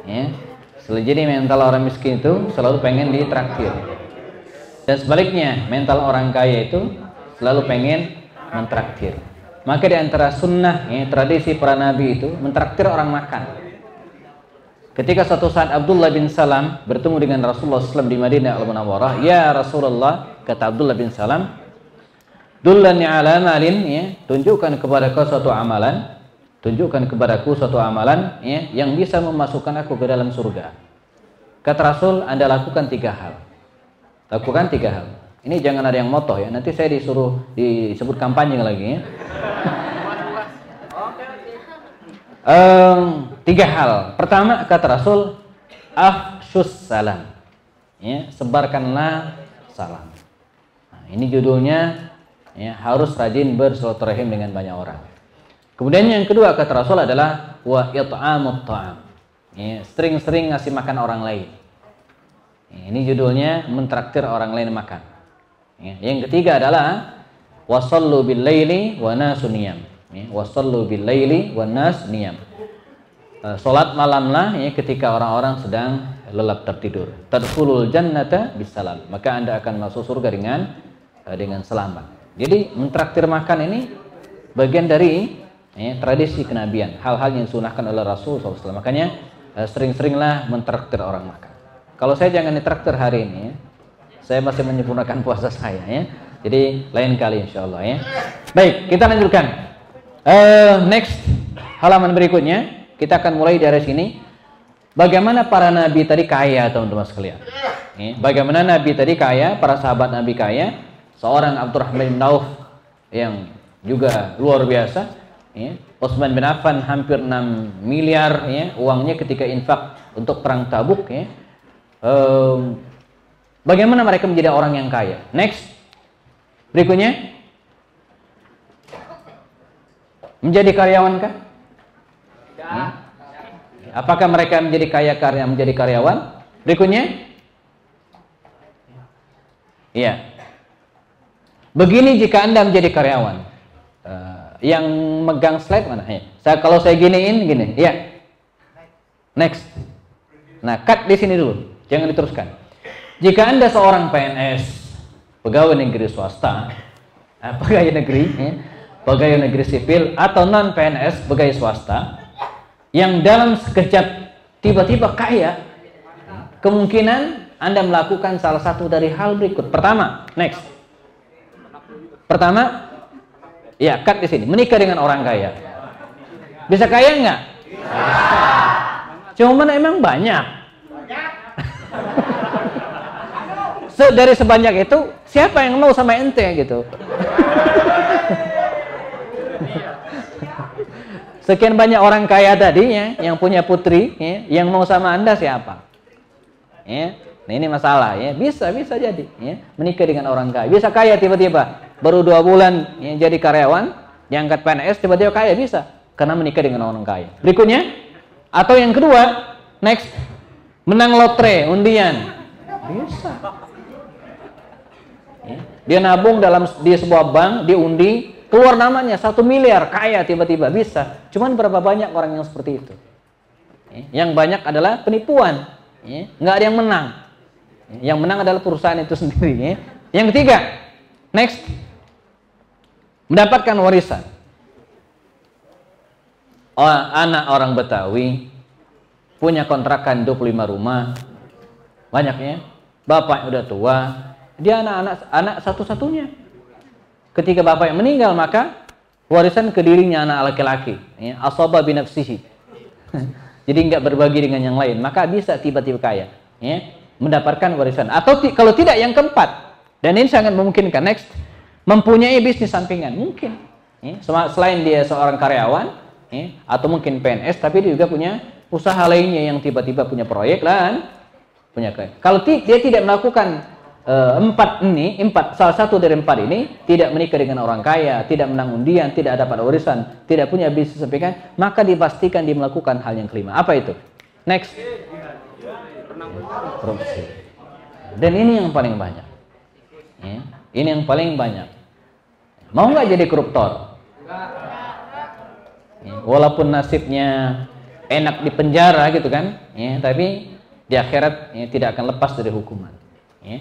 Ya. Jadi mental orang miskin itu selalu pengen ditraktir. Dan sebaliknya, mental orang kaya itu selalu pengen mentraktir. Maka di antara sunnah, ya, tradisi para nabi itu mentraktir orang makan. Ketika suatu saat Abdullah bin Salam bertemu dengan Rasulullah SAW di Madinah Al-Munawwarah, "Ya Rasulullah," kata Abdullah bin Salam, "dullani ala malin," ya, tunjukkan kepadaku suatu amalan, ya, yang bisa memasukkan aku ke dalam surga. Kata Rasul, Anda lakukan 3 hal. Lakukan 3 hal. Ini jangan ada yang motoh ya, nanti saya disebut kampanye lagi ya. 3 hal. Pertama, kata Rasul, afshus salam. Ya, sebarkanlah salam. Nah, ini judulnya, ya, harus rajin bersilaturahim dengan banyak orang. Kemudian yang kedua kata Rasul adalah wa it'amut ta'am. Ya, sering-sering ngasih makan orang lain. Ya, ini judulnya mentraktir orang lain makan. Ya, yang ketiga adalah wasallu bil laili wa nasun niyam. Ya, wasallu bil laili wa nas niyam. Salat malamlah, ya, ketika orang-orang sedang lelap tertidur. Tadkhulul jannata bisalam. Maka Anda akan masuk surga dengan selamat. Jadi mentraktir makan ini bagian dari, ya, tradisi kenabian, hal-hal yang disunahkan oleh Rasul SAW. Makanya sering-seringlah mentraktir orang makan. Kalau saya jangan ditraktir hari ini, ya, saya masih menyempurnakan puasa saya, ya. Jadi lain kali insya Allah, ya. Baik, kita lanjutkan. Next, halaman berikutnya kita akan mulai dari sini. Bagaimana para nabi tadi kaya, teman-teman sekalian. Ya, bagaimana nabi tadi kaya, para sahabat nabi kaya. Seorang Abdurrahman bin Auf yang juga luar biasa. Ya, Utsman bin Affan hampir 6 miliar, ya, uangnya ketika infak untuk perang Tabuk, ya. Bagaimana mereka menjadi orang yang kaya? Next, berikutnya, menjadi karyawan kah? Ya. Apakah mereka menjadi karyawan? Berikutnya, ya. Begini jika Anda menjadi karyawan. Yang megang slide mana? Kalau saya giniin gini, ya. Next. Nah, cut di sini dulu, jangan diteruskan. Jika Anda seorang PNS, pegawai negeri swasta, pegawai negeri, ya, pegawai negeri sipil atau non PNS, pegawai swasta, yang dalam sekejap tiba-tiba kaya, kemungkinan Anda melakukan salah satu dari hal berikut. Pertama, next. Pertama, ya, cut di sini. Menikah dengan orang kaya. Bisa kaya nggak? Cuman emang banyak. Dari sebanyak itu, siapa yang mau sama ente gitu? Sekian banyak orang kaya tadinya yang punya putri, ya, yang mau sama Anda siapa? Ya, nah ini masalah, ya. Bisa jadi, ya, menikah dengan orang kaya. Bisa kaya tiba-tiba. Baru 2 bulan, ya, jadi karyawan, diangkat PNS, tiba-tiba kaya, bisa karena menikah dengan orang kaya. Berikutnya, atau yang kedua, next, menang lotre, undian, bisa. Ya, dia nabung di sebuah bank, diundi, keluar namanya 1 miliar, kaya tiba-tiba, bisa. Cuman berapa banyak orang yang seperti itu? Ya, yang banyak adalah penipuan, ya, nggak ada yang menang. Yang menang adalah perusahaan itu sendiri. Ya. Yang ketiga, next, mendapatkan warisan. Anak orang Betawi punya kontrakan 25 rumah, banyaknya. Bapak udah tua, dia anak satu-satunya. Ketika bapak yang meninggal, maka warisan ke dirinya anak laki-laki, ya, asaba binafsihi. Jadi nggak berbagi dengan yang lain, maka bisa tiba-tiba kaya, ya, mendapatkan warisan. Atau kalau tidak, yang keempat, dan ini sangat memungkinkan, next, mempunyai bisnis sampingan, mungkin, ya, selain dia seorang karyawan, ya, atau mungkin PNS, tapi dia juga punya usaha lainnya yang tiba-tiba punya proyek dan punya kaya. Kalau dia tidak melakukan salah satu dari 4 ini, tidak menikah dengan orang kaya, tidak menang undian, tidak dapat warisan, tidak punya bisnis sampingan, maka dipastikan dia melakukan hal yang kelima. Apa itu? Next. Korupsi. Dan ini yang paling banyak. Ya, ini yang paling banyak. Mau nggak jadi koruptor? Ya, walaupun nasibnya enak di penjara gitu kan, ya, tapi di akhirat ya, tidak akan lepas dari hukuman. Ya.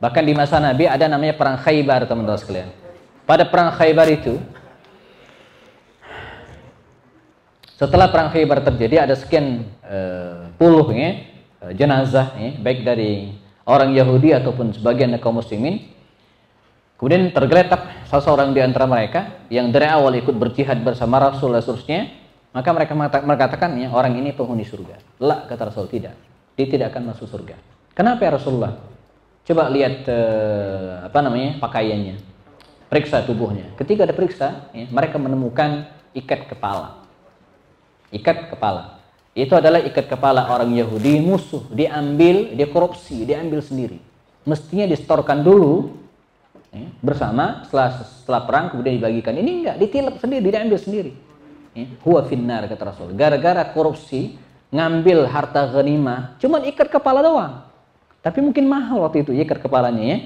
Bahkan di masa Nabi ada namanya perang Khaybar, teman-teman sekalian. Pada perang Khaybar itu, setelah perang Khaybar terjadi, ada sekian puluh ya, jenazah, ya, baik dari orang Yahudi ataupun sebagian kaum muslimin. Kemudian tergeletak salah seorang di antara mereka yang dari awal ikut berjihad bersama Rasul dan seterusnya. Maka mereka mengatakan, ya, orang ini penghuni surga. La, kata Rasul, tidak. Dia tidak akan masuk surga. Kenapa ya Rasulullah? Coba lihat pakaiannya, periksa tubuhnya. Ketika diperiksa, ya, mereka menemukan ikat kepala. Ikat kepala. Itu adalah ikat kepala orang Yahudi musuh. Diambil, dia korupsi, diambil sendiri. Mestinya distorkan dulu, ya, bersama. Setelah perang kemudian dibagikan. Ini enggak, ditilep sendiri, diambil sendiri. Ya, huwa finnar, kata Rasul. Gara-gara korupsi, ngambil harta ghanimah, cuman ikat kepala doang. Tapi mungkin mahal waktu itu ikat kepalanya, ya.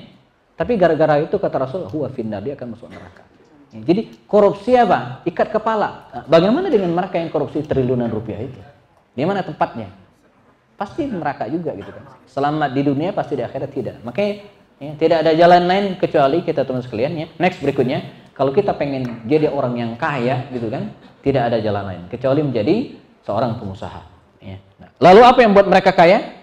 Tapi gara-gara itu kata Rasul, huwa finnar, dia akan masuk neraka. Ya, jadi korupsi apa? Ikat kepala. Nah, bagaimana dengan mereka yang korupsi triliunan rupiah itu? Di mana tempatnya? Pasti neraka juga gitu kan. Selamat di dunia, pasti di akhirat tidak. Makanya ya, tidak ada jalan lain kecuali kita teman sekalian, ya. Next berikutnya, kalau kita pengen jadi orang yang kaya gitu kan, tidak ada jalan lain kecuali menjadi seorang pengusaha. Ya. Nah, lalu apa yang buat mereka kaya?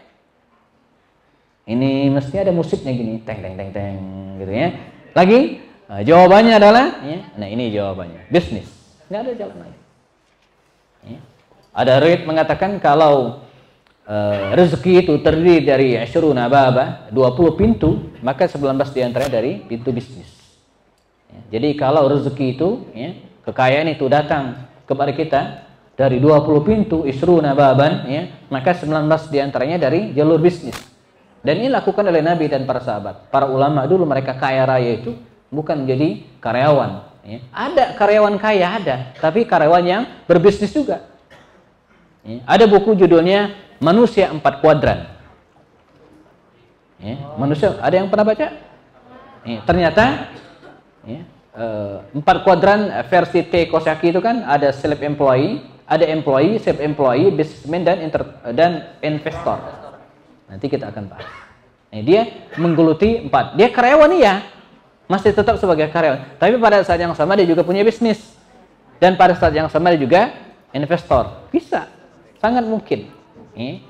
Ini mesti ada musiknya gini, teng teng teng teng gitu ya. Lagi jawabannya adalah, ya, nah ini jawabannya, bisnis. Nggak ada jalan lain. Ya. Ada riwayat mengatakan kalau rezeki itu terdiri dari asyruna baba, 20 pintu, maka 19 diantaranya dari pintu bisnis. Ya. Jadi kalau rezeki itu, ya, kekayaan itu datang kepada kita dari 20 pintu isruna baban, ya, maka 19 diantaranya dari jalur bisnis. Dan ini dilakukan oleh Nabi dan para sahabat. Para ulama dulu mereka kaya raya itu bukan menjadi karyawan. Ya. Ada karyawan kaya, ada. Tapi karyawan yang berbisnis juga. Ya. Ada buku judulnya Manusia 4 Kuadran. Ya. Manusia, ada yang pernah baca? Ya. Ternyata ya, 4 kuadran versi T. Kiyosaki itu kan ada self-employee, ada employee, self-employee, businessman, dan investor. Nanti kita akan bahas. Nah, dia menggeluti 4. Dia karyawan, iya, masih tetap sebagai karyawan. Tapi pada saat yang sama dia juga punya bisnis. Dan pada saat yang sama dia juga investor. Bisa, sangat mungkin.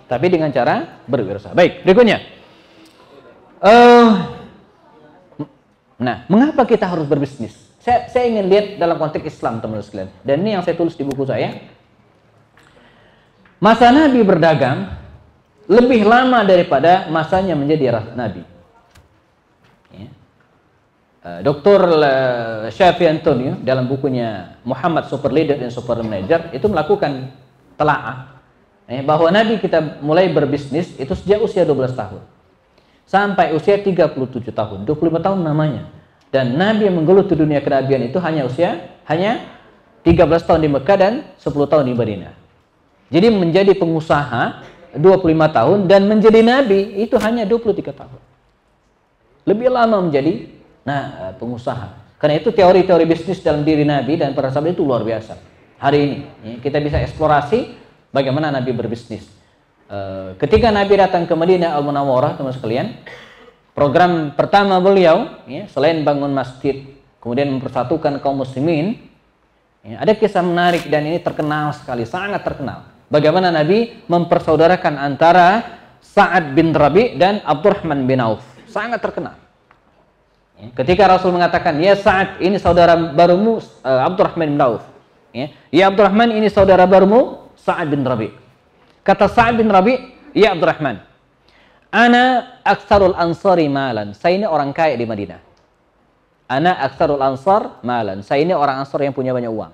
Tapi dengan cara berwirausaha. Baik, berikutnya. Nah, mengapa kita harus berbisnis? Saya ingin lihat dalam konteks Islam, teman-teman sekalian. Dan ini yang saya tulis di buku saya. Masa Nabi berdagang lebih lama daripada masanya menjadi Nabi. Ya. Dr. Shafi Antonio dalam bukunya Muhammad Super Leader and Super Manager itu melakukan telaah bahwa Nabi kita mulai berbisnis itu sejak usia 12 tahun sampai usia 37 tahun, 25 tahun namanya. Dan Nabi yang menggeluti dunia kenabian itu hanya 13 tahun di Mekah dan 10 tahun di Madinah. Jadi menjadi pengusaha 25 tahun dan menjadi Nabi itu hanya 23 tahun. Lebih lama menjadi pengusaha. Karena itu teori-teori bisnis dalam diri Nabi dan para sahabat itu luar biasa. Hari ini ya, kita bisa eksplorasi bagaimana Nabi berbisnis. Ketika Nabi datang ke Madinah Al-Munawwarah, teman sekalian, program pertama beliau, ya, selain bangun masjid, kemudian mempersatukan kaum muslimin, ya, ada kisah menarik dan ini terkenal sekali, sangat terkenal. Bagaimana Nabi mempersaudarakan antara Sa'ad bin Rabi dan Abdurrahman bin Auf. Sangat terkenal. Ketika Rasul mengatakan, ya Sa'ad, ini saudara barumu Abdurrahman bin Auf. Ya Abdurrahman, ini saudara barumu Sa'ad bin Rabi. Kata Sa'ad bin Rabi, ya Abdurrahman, ana aktsarul ansari malan. Saya ini orang kaya di Madinah. Ana aktsarul ansar malan. Saya ini orang Ansar yang punya banyak uang.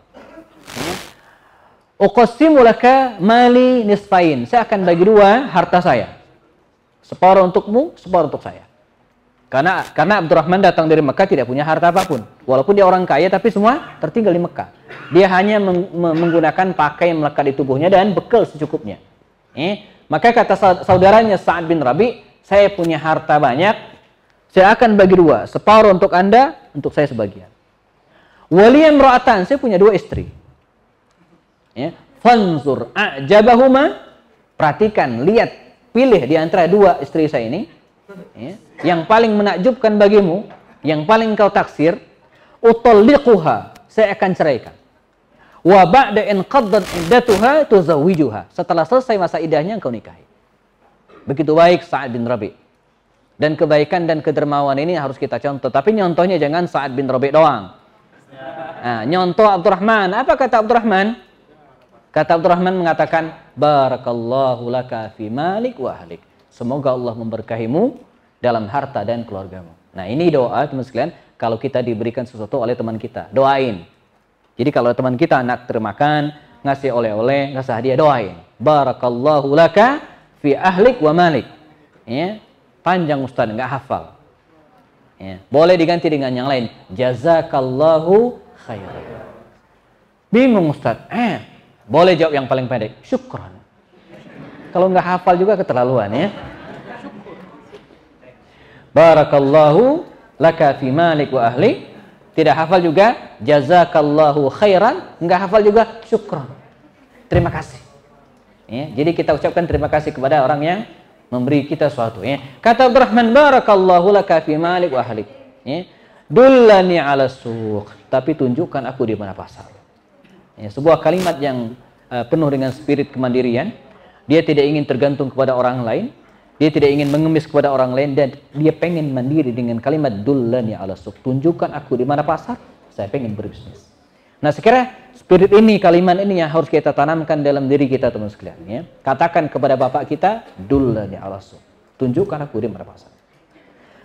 Uqassimu laka mali nisfain. Saya akan bagi dua harta saya. Separuh untukmu, separuh untuk saya. Karena Abdurrahman datang dari Mekah tidak punya harta apapun. Walaupun dia orang kaya, tapi semua tertinggal di Mekah. Dia hanya menggunakan pakaian melekat di tubuhnya dan bekal secukupnya. Maka kata saudaranya Sa'ad bin Rabi, saya punya harta banyak, saya akan bagi dua. Separuh untuk Anda, untuk saya sebagian. Waliyam ra'atan, saya punya dua istri. fanzur a'jabahuma, perhatikan, lihat, pilih di antara dua istri saya ini, ya, yang paling menakjubkan bagimu, yang paling kau taksir, utalliquha, saya akan ceraikan. Wa ba'da in qaddat iddatuha tuzawwijuha, setelah selesai masa iddahnya engkau nikahi. Begitu baik Sa'ad bin Rabi'. Dan kebaikan dan kedermawan ini harus kita contoh, tapi nyontohnya jangan Sa'ad bin Rabi' doang. Nah, nyontoh Abdurrahman. Apa kata Abdurrahman? Kata Abdurrahman mengatakan, barakallahu laka fi malik wa ahlik, semoga Allah memberkahimu dalam harta dan keluargamu. Nah, ini doa teman sekalian, kalau kita diberikan sesuatu oleh teman kita, doain. Jadi kalau teman kita nak termakan, ngasih oleh-oleh, ngasih hadiah, doain. Barakallahu laka fi ahlik wa malik. Ya, panjang Ustaz, nggak hafal. Ya, boleh diganti dengan yang lain. Jazakallahu khairan. Bingung Ustaz. Boleh jawab yang paling pendek. Syukran. Kalau nggak hafal juga keterlaluan ya. Barakallahu laka fi malik wa ahli. Tidak hafal juga jazakallahu khairan, nggak hafal juga syukran. Terima kasih. Ya, jadi kita ucapkan terima kasih kepada orang yang memberi kita sesuatu ya. Kata Abdurrahman, barakallahu laka fi malik wa ahlik. Ya. Dullani ala suq, tapi tunjukkan aku di mana pasar. Ya, sebuah kalimat yang penuh dengan spirit kemandirian. Dia tidak ingin tergantung kepada orang lain, dia tidak ingin mengemis kepada orang lain, dan dia pengen mandiri dengan kalimat dullani ala suq. Tunjukkan aku di mana pasar, saya pengen berbisnis. Nah, sekira spirit ini, kalimat ini yang harus kita tanamkan dalam diri kita teman sekalian ya. Katakan kepada bapak kita, dullani ala suq, tunjukkan aku di mana pasar.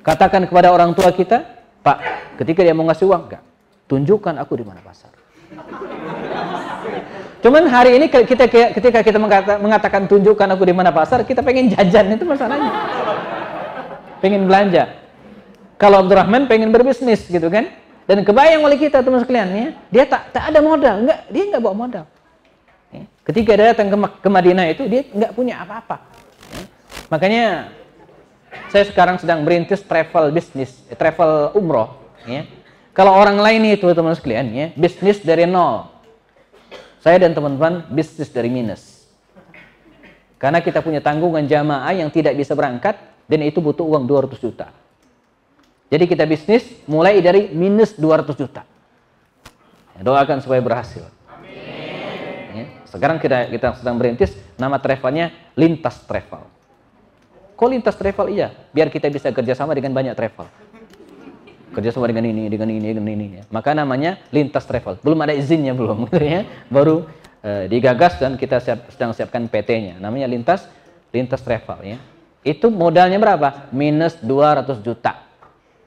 Katakan kepada orang tua kita, Pak, ketika dia mau ngasih uang, enggak, tunjukkan aku di mana pasar. Cuman hari ini ketika kita mengatakan tunjukkan aku di mana pasar, kita pengen jajan, itu masalahnya. Pengen belanja. Kalau Abdurrahman pengen berbisnis gitu kan. Dan kebayang oleh kita teman sekalian ya, dia tak ada modal, dia enggak bawa modal. Ya. Ketika dia datang ke Madinah itu dia enggak punya apa-apa. Ya. Makanya saya sekarang sedang merintis travel bisnis, travel umroh ya. Kalau orang lain itu teman sekalian ya, bisnis dari nol. Saya dan teman-teman bisnis dari minus. Karena kita punya tanggungan jamaah yang tidak bisa berangkat dan itu butuh uang 200 juta. Jadi kita bisnis mulai dari minus 200 juta. Ya, doakan supaya berhasil. Amin. Ya, sekarang kita sedang merintis, nama travelnya Lintas Travel. Kok Lintas Travel? Iya, biar kita bisa kerjasama dengan banyak travel. Kerjasama dengan ini. Ya. Maka namanya Lintas Travel. Belum ada izinnya belum, gitu ya. Baru digagas dan kita sedang siapkan PT-nya. Namanya Lintas Travel ya. Itu modalnya berapa? Minus 200 juta.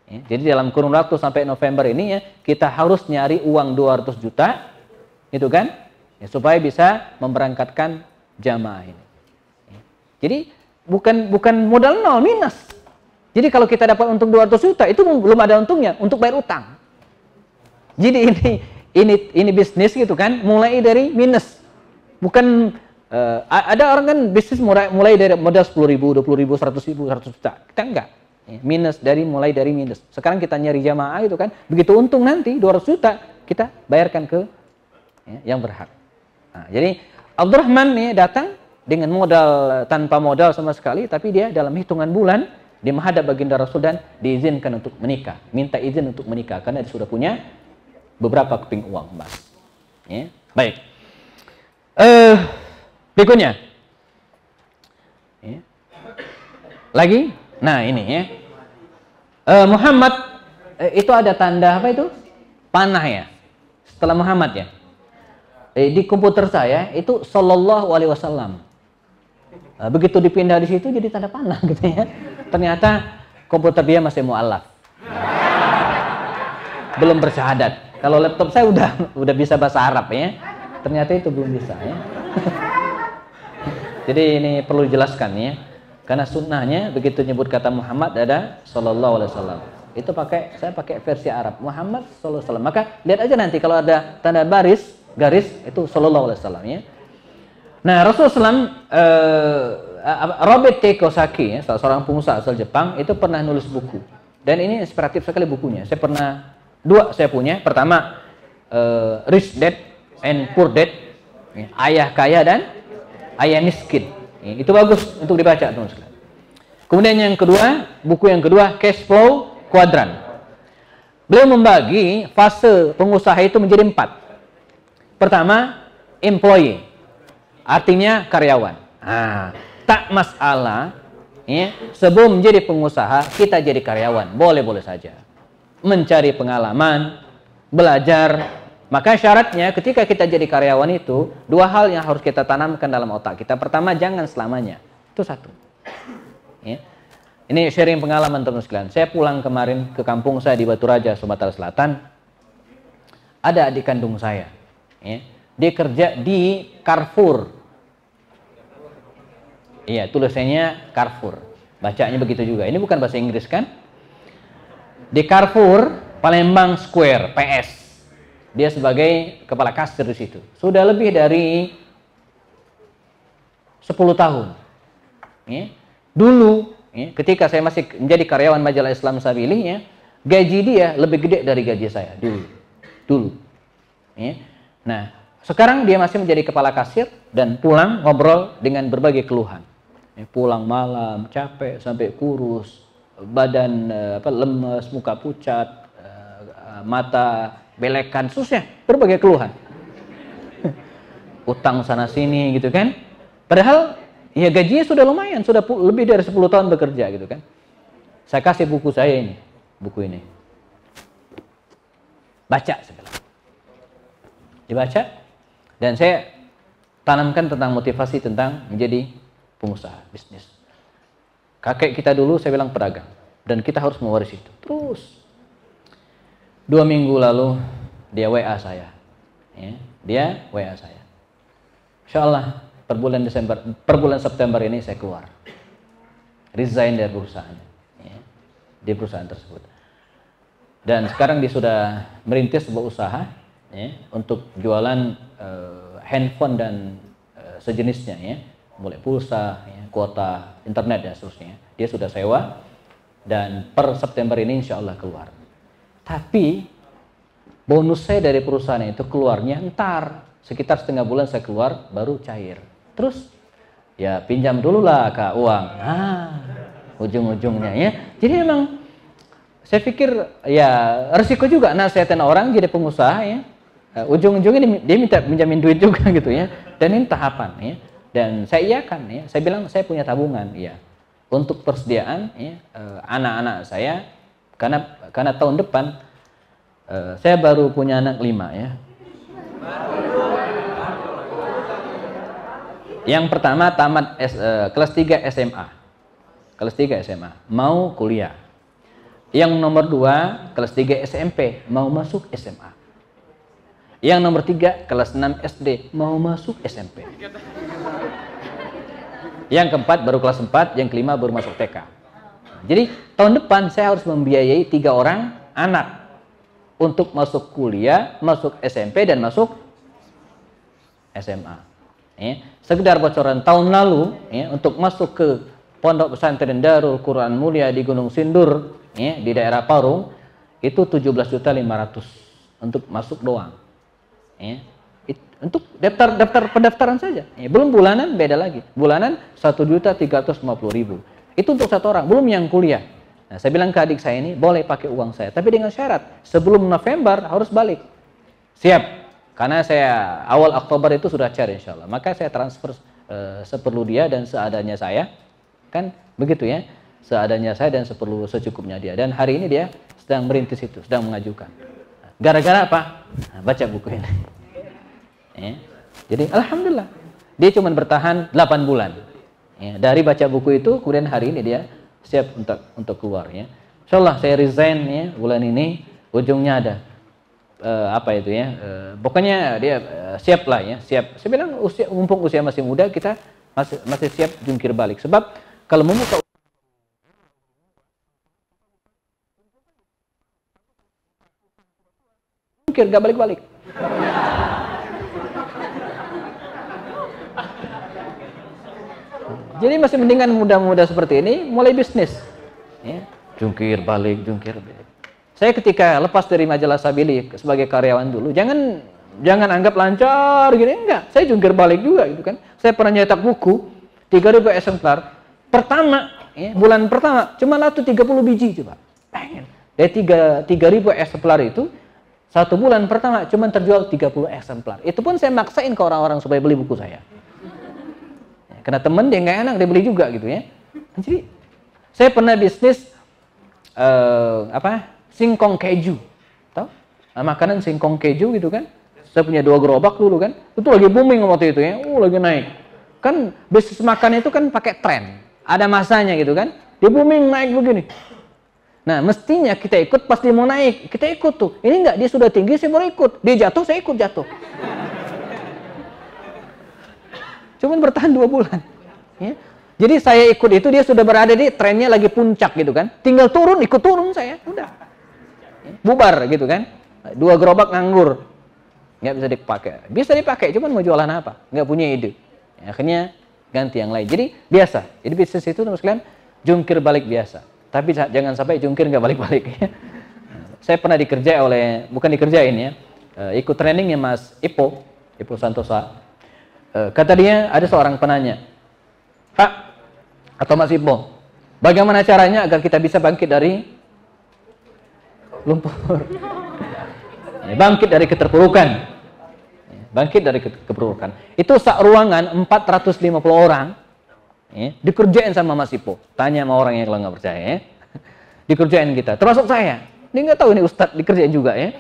Ya, jadi dalam kurun waktu sampai November ini ya, kita harus nyari uang 200 juta, itu kan? Ya, supaya bisa memberangkatkan jamaah ini. Ya. Jadi bukan modal nol, minus. Jadi kalau kita dapat untung 200 juta, itu belum ada untungnya untuk bayar utang. Jadi ini bisnis gitu kan, mulai dari minus. Bukan ada orang kan bisnis mulai dari modal 10.000, 20.000, 100.000, 100 juta. Kita enggak. Minus mulai dari minus. Sekarang kita nyari jamaah itu kan, begitu untung nanti 200 juta kita bayarkan ke yang berhak. Nah, jadi Abdurrahman nih datang dengan modal tanpa modal sama sekali, tapi dia dalam hitungan bulan dia menghadap baginda Rasul dan diizinkan untuk menikah, minta izin untuk menikah karena dia sudah punya beberapa keping uang emas. Ya, baik. Berikutnya, ya. Lagi, nah ini ya, Muhammad itu ada tanda apa itu? Panah ya. Setelah Muhammad ya. Di komputer saya itu Sallallahu Alaihi Wasallam. Begitu dipindah di situ jadi tanda panah gitu ya. Ternyata komputer dia masih mu'alaf. Belum bersyahadat. Kalau laptop saya udah bisa bahasa Arab ya. Ternyata itu belum bisa ya. Jadi ini perlu dijelaskan ya. Karena sunnahnya begitu nyebut kata Muhammad ada Sallallahu Alaihi Wasallam. Itu saya pakai versi Arab. Muhammad Sallallahu Alaihi Wasallam. Maka lihat aja nanti kalau ada tanda garis itu Sallallahu Alaihi Wasallam ya. Nah, Rasulullah SAW, Robert T. Kiyosaki, ya, salah seorang pengusaha asal Jepang, itu pernah nulis buku. Dan ini inspiratif sekali bukunya. Saya punya. Pertama, Rich Dad and Poor Dad. Ya, ayah kaya dan ayah miskin. Ya, itu bagus untuk dibaca, teman-teman. Kemudian yang kedua, buku yang kedua, Cash Flow Quadrant. Beliau membagi fase pengusaha itu menjadi 4. Pertama, employee, artinya karyawan. Nah, tak masalah, ya, sebelum menjadi pengusaha kita jadi karyawan, boleh-boleh saja. Mencari pengalaman, belajar. Maka syaratnya ketika kita jadi karyawan itu 2 hal yang harus kita tanamkan dalam otak kita. Pertama, jangan selamanya. Itu 1. Ya. Ini sharing pengalaman teman sekalian. Saya pulang kemarin ke kampung saya di Batu Raja, Sumatera Selatan. Ada adik kandung saya. Ya. Dia kerja di Carrefour. Iya, tulisannya Carrefour. Bacanya begitu juga. Ini bukan bahasa Inggris kan? Di Carrefour, Palembang Square, PS. Dia sebagai kepala kasir di situ. Sudah lebih dari 10 tahun. Ya. Dulu, ya, ketika saya masih menjadi karyawan majalah Islam Sabili, ya, gaji dia lebih gede dari gaji saya dulu. Ya. Nah, sekarang dia masih menjadi kepala kasir dan pulang ngobrol dengan berbagai keluhan. Ya, pulang malam, capek sampai kurus, badan lemes, muka pucat, mata belekan, susah, berbagai keluhan. Utang sana sini gitu kan. Padahal ya gajinya sudah lumayan, sudah lebih dari 10 tahun bekerja gitu kan. Saya kasih buku saya ini, buku ini. Baca segala. Dibaca dan saya tanamkan tentang motivasi tentang menjadi pengusaha bisnis. Kakek kita dulu saya bilang pedagang dan kita harus mewaris itu. Terus 2 minggu lalu dia WA saya, ya, dia WA saya. Insya Allah per bulan September ini saya keluar, resign dari perusahaan, ya, di perusahaan tersebut. Dan sekarang dia sudah merintis sebuah usaha, ya, untuk jualan handphone dan sejenisnya, ya, mulai pulsa, ya, kuota internet dan seterusnya. Dia sudah sewa dan per September ini insya Allah keluar. Tapi bonus saya dari perusahaan itu keluarnya entar sekitar setengah bulan saya keluar baru cair. Terus ya pinjam dulu lah Kak uang. Nah, ujung-ujungnya ya. Jadi memang saya pikir ya resiko juga nasihatin orang jadi pengusaha ya. Ujung-ujungnya dia minta pinjamin duit juga gitu ya. Dan ini tahapan ya. Dan saya iakan ya. Saya bilang saya punya tabungan ya. Untuk persediaan ya anak-anak saya. Karena tahun depan saya baru punya anak 5 ya. Yang pertama tamat kelas 3 SMA. Kelas 3 SMA, mau kuliah. Yang nomor 2 kelas 3 SMP, mau masuk SMA. Yang nomor 3 kelas 6 SD, mau masuk SMP. Yang keempat baru kelas 4, yang kelima baru masuk TK. Jadi tahun depan saya harus membiayai 3 orang anak untuk masuk kuliah, masuk SMP dan masuk SMA. Ya. Sekedar bocoran tahun lalu ya, untuk masuk ke Pondok Pesantren Darul Quran Mulia di Gunung Sindur ya, di daerah Parung itu 17.500.000 untuk masuk doang. Ya. Untuk daftar pendaftaran saja. Ya. Belum bulanan beda lagi. Bulanan 1.350.000. Itu untuk 1 orang, belum yang kuliah. Nah, saya bilang ke adik saya ini, boleh pakai uang saya. Tapi dengan syarat, sebelum November harus balik. Siap. Karena saya awal Oktober itu sudah cair insya Allah. Maka saya transfer seperlu dia dan seadanya saya. Kan begitu ya. Seadanya saya dan secukupnya dia. Dan hari ini dia sedang merintis itu, sedang mengajukan. Gara-gara apa? Nah, baca buku ini. Ya. Jadi Alhamdulillah. Dia cuma bertahan 8 bulan. Ya, dari baca buku itu, kemudian hari ini dia siap untuk keluar. Ya. Insya Allah saya resign ya, bulan ini, ujungnya ada pokoknya dia siap lah ya, siap. Saya bilang mumpung usia masih muda kita masih siap jungkir balik. Sebab kalau membuka jungkir gak balik-balik. Jadi masih mendingan muda-muda seperti ini mulai bisnis. Ya. Jungkir balik. Saya ketika lepas dari majalah Sabili sebagai karyawan dulu, jangan Jangan anggap lancar gini, enggak. Saya jungkir balik juga gitu kan. Saya pernah nyetak buku 3.000 eksemplar. Pertama, ya, bulan pertama cuma laku 30 biji coba. Pengen. Dari 3.000 eksemplar itu satu bulan pertama cuma terjual 30 eksemplar. Itu pun saya maksain ke orang-orang supaya beli buku saya. Ya, karena temen dia nggak enak dia beli juga gitu ya. Jadi saya pernah bisnis singkong keju. Tahu? Makanan singkong keju gitu kan. Saya punya 2 gerobak dulu kan. Itu lagi booming waktu itu ya. Lagi naik. Kan bisnis makan itu kan pakai tren. Ada masanya gitu kan. Dia booming naik begini. Nah, mestinya kita ikut pas dia mau naik. Kita ikut tuh. Ini enggak, dia sudah tinggi saya baru ikut. Dia jatuh, saya ikut jatuh. Cuman bertahan 2 bulan. Ya. Jadi saya ikut itu dia sudah berada di trennya lagi puncak gitu kan. Tinggal turun, ikut turun saya. Udah. Bubar gitu kan. 2 gerobak nganggur. Nggak bisa dipakai. Bisa dipakai, cuman mau jualan apa? Nggak punya ide. Ya, akhirnya ganti yang lain. Jadi biasa. Jadi bisnis itu teman sekalian jungkir balik biasa. Tapi jangan sampai jungkir nggak balik-balik. Saya pernah bukan dikerjain ya. Ikut trainingnya Mas Ipo Santosa. Kata dia ada seorang penanya, Pak atau Mas Ipo, bagaimana caranya agar kita bisa bangkit dari lumpur? Bangkit dari keterpurukan. Bangkit dari keterpurukan. Itu sak ruangan 450 orang. Ya, dikerjain sama Mas Ipo. Tanya sama orangnya kalau nggak percaya ya. Dikerjain kita. Termasuk saya. Dia nggak tahu ini Ustadz dikerjain juga ya.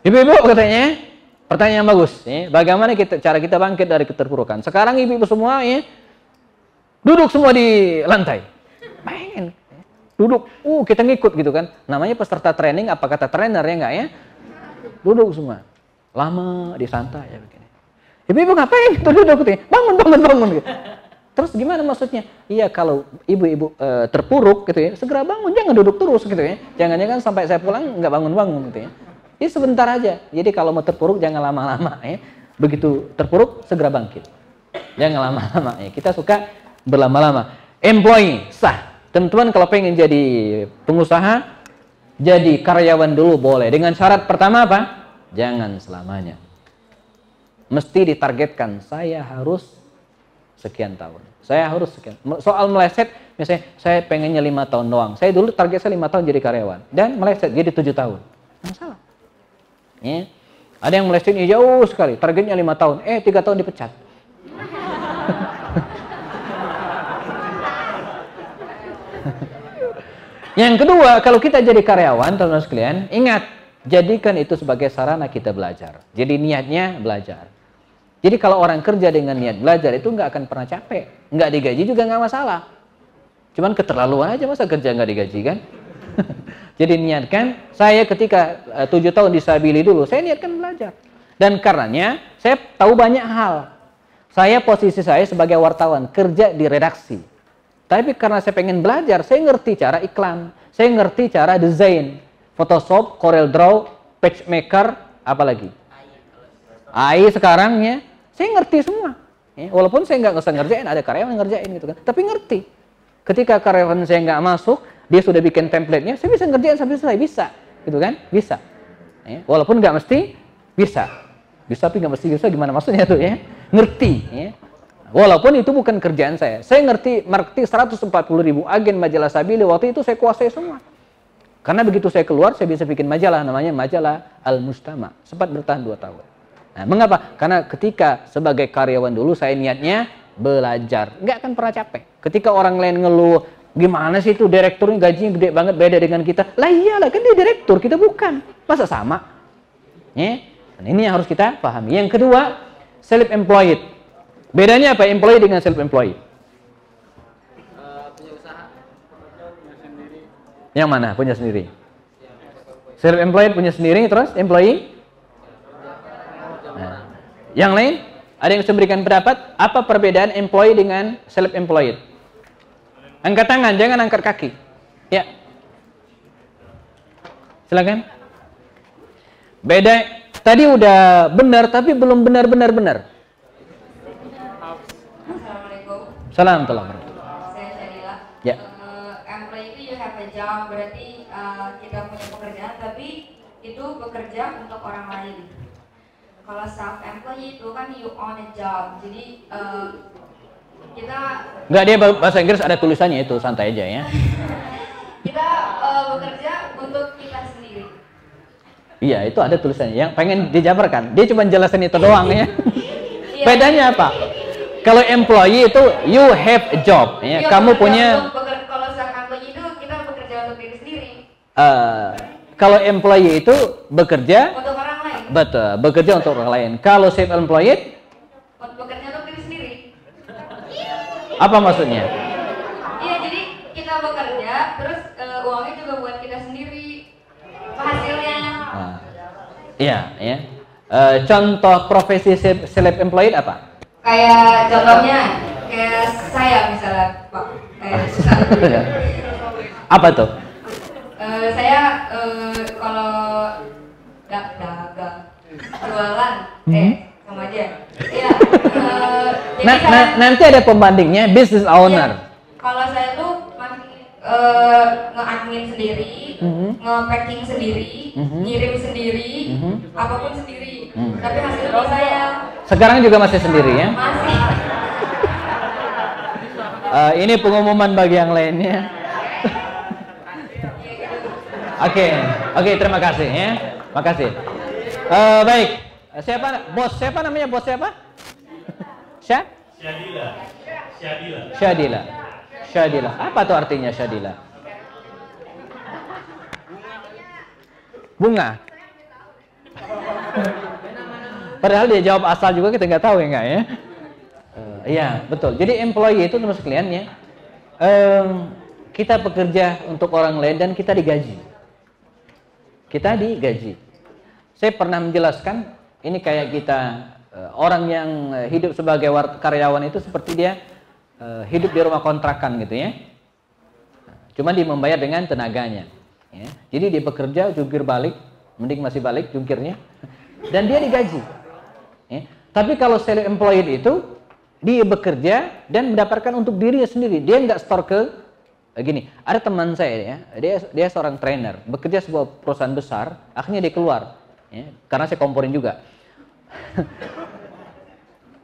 Ibu-ibu katanya, pertanyaan bagus. Ya. Bagaimana cara kita bangkit dari keterpurukan? Sekarang ibu-ibu semua ya, duduk semua di lantai. Pengen. Duduk, kita ngikut gitu kan. Namanya peserta training, apa kata trainer ya enggak ya? Duduk semua. Lama disantai ya begini. Ibu-ibu ngapain? Itu duduk gitu ya. Bangun gitu. Terus gimana maksudnya? Iya, kalau ibu-ibu terpuruk gitu ya, segera bangun, jangan duduk terus gitu ya. Jangan-jangan sampai saya pulang nggak bangun-bangun gitu ya. Ini sebentar aja. Jadi kalau mau terpuruk jangan lama-lama ya. Begitu terpuruk segera bangkit. Jangan lama-lama ya. Kita suka berlama-lama. Employee sah. Teman-teman kalau pengen jadi pengusaha, jadi karyawan dulu boleh. Dengan syarat pertama apa? Jangan selamanya. Mesti ditargetkan, saya harus sekian tahun. Saya harus sekian. Soal meleset, misalnya saya pengennya 5 tahun doang. Saya dulu target saya 5 tahun jadi karyawan. Dan meleset jadi 7 tahun. Nggak salah. Ya. Ada yang melesetnya jauh sekali. Targetnya 5 tahun. 3 tahun dipecat. Yang kedua, kalau kita jadi karyawan, teman-teman sekalian, ingat, jadikan itu sebagai sarana kita belajar. Jadi niatnya belajar. Jadi kalau orang kerja dengan niat belajar itu nggak akan pernah capek. Nggak digaji juga nggak masalah. Cuman keterlaluan aja masa kerja nggak digaji kan? Jadi niatkan, saya ketika 7 tahun disabili dulu, saya niatkan belajar. Dan karenanya, saya tahu banyak hal. Posisi saya sebagai wartawan, kerja di redaksi. Tapi karena saya pengen belajar, saya ngerti cara iklan, saya ngerti cara desain, Photoshop, Corel Draw, PageMaker, apalagi AI sekarang ya, saya ngerti semua. Ya, walaupun saya nggak usah ngerjain, ada karyawan yang ngerjain gitu kan, tapi ngerti. Ketika karyawan saya nggak masuk, dia sudah bikin template-nya, saya bisa ngerjain sampai selesai, bisa, gitu kan, bisa. Ya, walaupun nggak mesti bisa, tapi nggak mesti bisa, gimana maksudnya tuh ya? Ngerti. Ya. Walaupun itu bukan kerjaan saya ngerti marketing 140.000 agen majalah Sabili, waktu itu saya kuasai semua. Karena begitu saya keluar, saya bisa bikin majalah, namanya majalah Al-Mustama, sempat bertahan 2 tahun. Nah, mengapa? Karena ketika sebagai karyawan dulu, saya niatnya belajar, nggak akan pernah capek. Ketika orang lain ngeluh, gimana sih itu direkturnya gajinya gede banget, beda dengan kita. Lah iyalah, kan dia direktur, kita bukan. Masa sama? Ya? Dan ini yang harus kita pahami. Yang kedua, self-employed. Bedanya apa employee dengan self-employed? Punya usaha. Yang mana? Punya sendiri. Self-employed punya sendiri, terus employee? Nah. Yang lain? Ada yang bisa memberikan pendapat? Apa perbedaan employee dengan self-employed? Angkat tangan, jangan angkat kaki. Ya. Silakan. Beda. Tadi udah benar, tapi belum benar-benar. Salam telah. Saya Syarila. Ya. Employee itu you have a job, berarti kita punya pekerjaan, tapi itu bekerja untuk orang lain. Kalau self employed itu kan you own a job. Jadi kita Enggak, dia bahasa Inggris ada tulisannya itu, santai aja ya. kita bekerja untuk kita sendiri. Iya, itu ada tulisannya. Yang pengen dijabarkan, dia cuma jelasin itu doang ya. Iya. Bedanya apa? Kalau employee itu you have a job, ya. Kamu punya. Kalau self employed itu kita bekerja untuk diri sendiri. Kalau employee itu bekerja Untuk orang lain. betul, bekerja untuk orang lain. Kalau self employed Bekerja untuk diri sendiri. apa maksudnya? Iya, jadi kita bekerja, terus uangnya juga buat kita sendiri. Hasilnya. Iya, ya. Contoh profesi self employed apa? Kayak contohnya, kayak saya misalnya, Pak. Apa tuh? Saya kalau dagang, jualan, sama aja. Iya. Nanti ada pembandingnya, business owner. Ya, kalau saya tuh masih nge-admin sendiri, nge-packing sendiri, ngirim sendiri, apapun sendiri. Tapi hasilnya kalau saya. Sekarang juga masih sendiri ya? Masih. Ini pengumuman bagi yang lainnya. Oke, terima kasih ya. Makasih. Baik. Siapa namanya bos siapa? Syadila. Apa tuh artinya Syadila? Bunga. Padahal dia jawab asal juga kita nggak tahu ya nggak ya? Iya betul. Jadi employee itu termasuk kliennya. Kita bekerja untuk orang lain dan kita digaji. Saya pernah menjelaskan ini kayak kita orang yang hidup sebagai karyawan itu seperti dia hidup di rumah kontrakan gitu ya. Cuma dia membayar dengan tenaganya. Ya. Jadi dia bekerja jungkir balik, mending masih balik jungkirnya, dan dia digaji. Ya. Tapi kalau self employed itu dia bekerja dan mendapatkan untuk dirinya sendiri. Dia nggak store ke gini. Ada teman saya ya, dia seorang trainer, bekerja sebuah perusahaan besar, akhirnya dia keluar. Ya, karena saya komporin juga.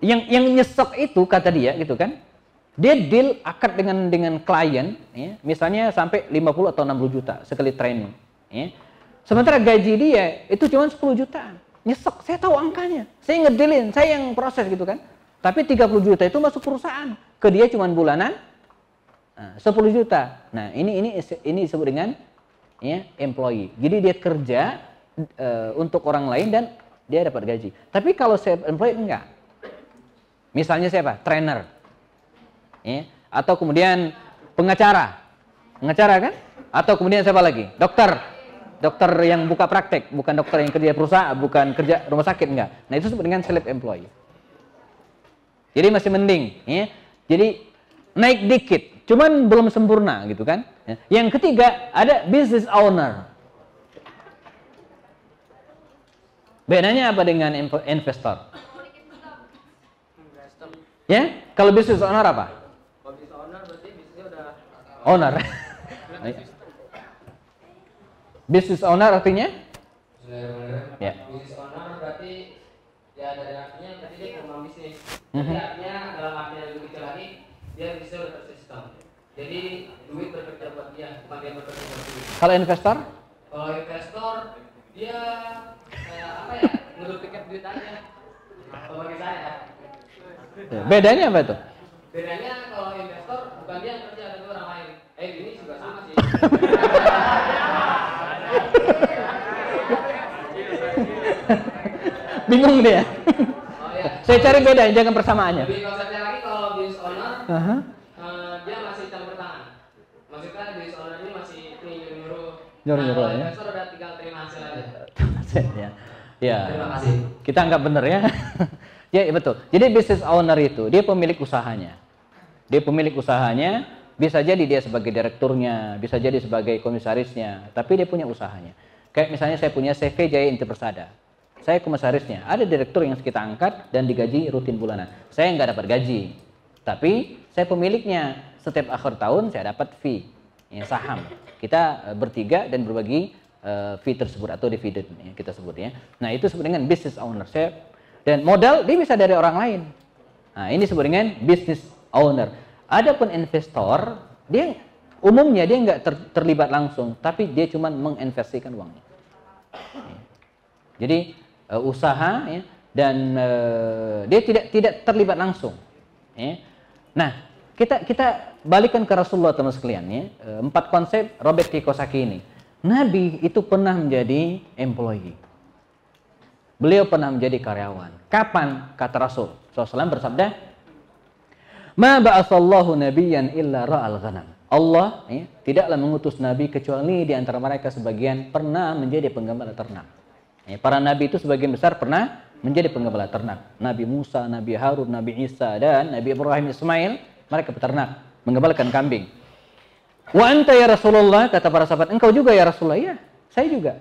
yang nyesek itu kata dia gitu kan. Dia deal akad dengan klien, ya, misalnya sampai 50 atau 60 juta sekali training. Ya. Sementara gaji dia itu cuma 10 jutaan. Nyesek, saya tahu angkanya. Saya ngedealin, saya yang proses gitu kan. Tapi 30 juta itu masuk perusahaan. Ke dia cuma bulanan 10 juta. Nah, ini disebut dengan ya, employee. Jadi dia kerja untuk orang lain dan dia dapat gaji. Tapi kalau self employed enggak. Misalnya siapa? Trainer. Ya. Atau kemudian pengacara kan? Atau kemudian siapa lagi? Dokter yang buka praktek, bukan dokter yang kerja perusahaan, bukan kerja rumah sakit, enggak. Nah itu disebut dengan self employed. Jadi masih mending, ya. Jadi naik dikit, cuman belum sempurna gitu kan. Ya. Yang ketiga ada business owner. Bedanya apa dengan investor? Ya, kalau business owner apa? Owner. Business owner artinya? Ya. Business owner berarti ya dari artinya berarti dia pengembang bisnis. Jadi artinya dalam arti yang lebih kecil lagi dia bisa udah tersistem. Jadi duit bekerja buat dia, bukan dia bekerja buat duit. Kalau investor? Kalau investor dia apa ya? Ngedut tiket duit aja. Kalau bagi saya. Bedanya apa tuh? Bedanya kalau investor bukan dia yang kerja, tapi orang lain. Ini juga sama sih. Bingung dia. Oh, ya. Saya cari beda, jangan persamaannya. Lebih konsepnya lagi kalau business owner, dia masih campur tangan. Maksudnya business owner ini masih nyuruh. Nyuruh ya. Investor udah tinggal terima hasil aja. Ya. Terima kasih. Kita anggap benar ya. Ya betul. Jadi business owner itu dia pemilik usahanya. Bisa jadi dia sebagai direkturnya, bisa jadi sebagai komisarisnya, tapi dia punya usahanya. Kayak misalnya saya punya CV Jaya Inti Persada. Saya komisarisnya, ada direktur yang kita angkat dan digaji rutin bulanan. Saya nggak dapat gaji, tapi saya pemiliknya. Setiap akhir tahun saya dapat fee, ya, saham. Kita bertiga dan berbagi fee tersebut atau dividen ya, kita sebut ya. Nah, itu disebut dengan business ownership, dan modal dia bisa dari orang lain. Nah, ini disebut dengan business owner. Adapun investor, dia umumnya dia nggak terlibat langsung, tapi dia cuma menginvestasikan uangnya. Ya. Jadi usaha ya, dan dia tidak terlibat langsung. Ya. Nah, kita balikkan ke Rasulullah teman sekalian ya. 4 konsep Robert Kiyosaki ini. Nabi itu pernah menjadi employee. Beliau pernah menjadi karyawan. Kapan? Kata Rasul SAW bersabda, "Ma ba'atsallahu nabiyyan illa ra'al ghanam." Allah ya, tidaklah mengutus nabi kecuali di antara mereka sebagian pernah menjadi penggembala ternak. Ya, para nabi itu sebagian besar pernah menjadi penggembala ternak. Nabi Musa, Nabi Harun, Nabi Isa, dan Nabi Ibrahim Ismail, mereka peternak, menggembalakan kambing. Wa anta ya Rasulullah, kata para sahabat, engkau juga ya Rasulullah? Ya, saya juga.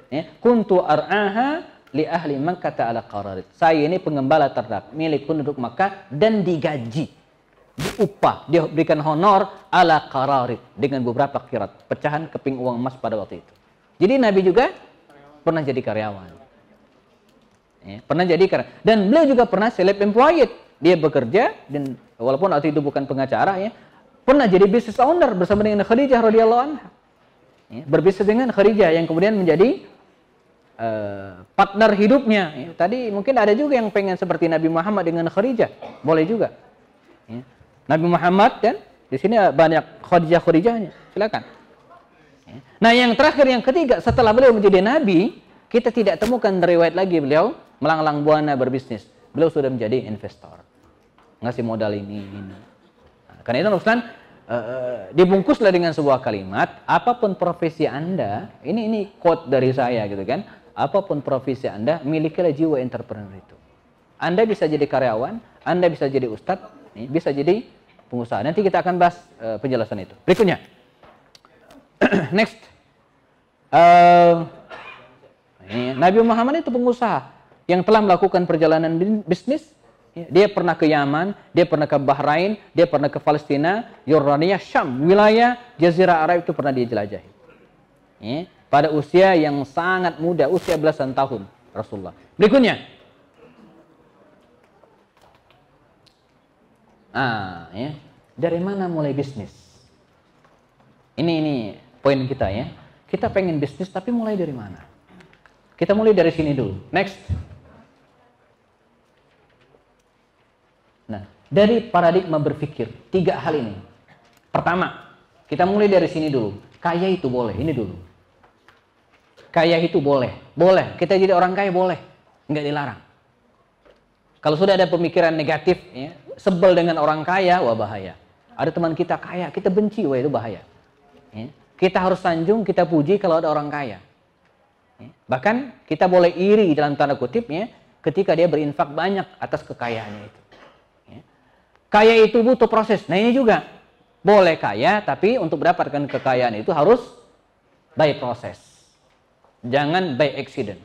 Ya, kuntu ar'aha li ahli Makkah ala qararit. Saya ini penggembala ternak milik penduduk Makkah dan digaji, diupah, dia berikan honor ala qararit dengan beberapa kirat, pecahan keping uang emas pada waktu itu. Jadi Nabi juga pernah jadi karyawan. Ya, pernah jadi karyawan. Dan beliau juga pernah self-employed. Dia bekerja dan walaupun waktu itu bukan pengacara ya, pernah jadi business owner bersama dengan Khadijah radhiyallahu anha. Ya, berbisnis dengan Khadijah yang kemudian menjadi partner hidupnya. Ya, tadi mungkin ada juga yang pengen seperti Nabi Muhammad dengan Khadijah, boleh juga. Ya. Nabi Muhammad dan di sini banyak Khadijahnya. Silakan. Ya. Nah, yang terakhir yang ketiga, setelah beliau menjadi nabi, kita tidak temukan riwayat lagi beliau melanglang buana berbisnis. Beliau sudah menjadi investor, ngasih modal ini. Nah, karena itu Ustaz, dibungkuslah dengan sebuah kalimat, apapun profesi Anda, ini quote dari saya gitu kan, apapun profesi Anda, milikilah jiwa entrepreneur itu. Anda bisa jadi karyawan, Anda bisa jadi ustadz, bisa jadi pengusaha. Nanti kita akan bahas penjelasan itu. Berikutnya, next, Nabi Muhammad itu pengusaha yang telah melakukan perjalanan bisnis. Dia pernah ke Yaman, dia pernah ke Bahrain, dia pernah ke Palestina, Yordania, Syam, wilayah Jazirah Arab itu pernah dia jelajahi. Ya, pada usia yang sangat muda, usia belasan tahun Rasulullah. Berikutnya, ya, dari mana mulai bisnis? Ini poin kita ya. Kita pengen bisnis tapi mulai dari mana? Kita mulai dari sini dulu. Next. Nah, dari paradigma berpikir, 3 hal ini. Pertama, kita mulai dari sini dulu. Kaya itu boleh, ini dulu. Kaya itu boleh. Boleh, kita jadi orang kaya boleh. Nggak dilarang. Kalau sudah ada pemikiran negatif, ya, sebel dengan orang kaya, wah bahaya. Ada teman kita kaya, kita benci, wah itu bahaya. Ya. Kita harus sanjung, kita puji kalau ada orang kaya. Ya. Bahkan kita boleh iri dalam tanda kutip, ya, ketika dia berinfak banyak atas kekayaannya itu. Kaya itu butuh proses. Nah ini juga boleh kaya, tapi untuk mendapatkan kekayaan itu harus by proses. Jangan by accident.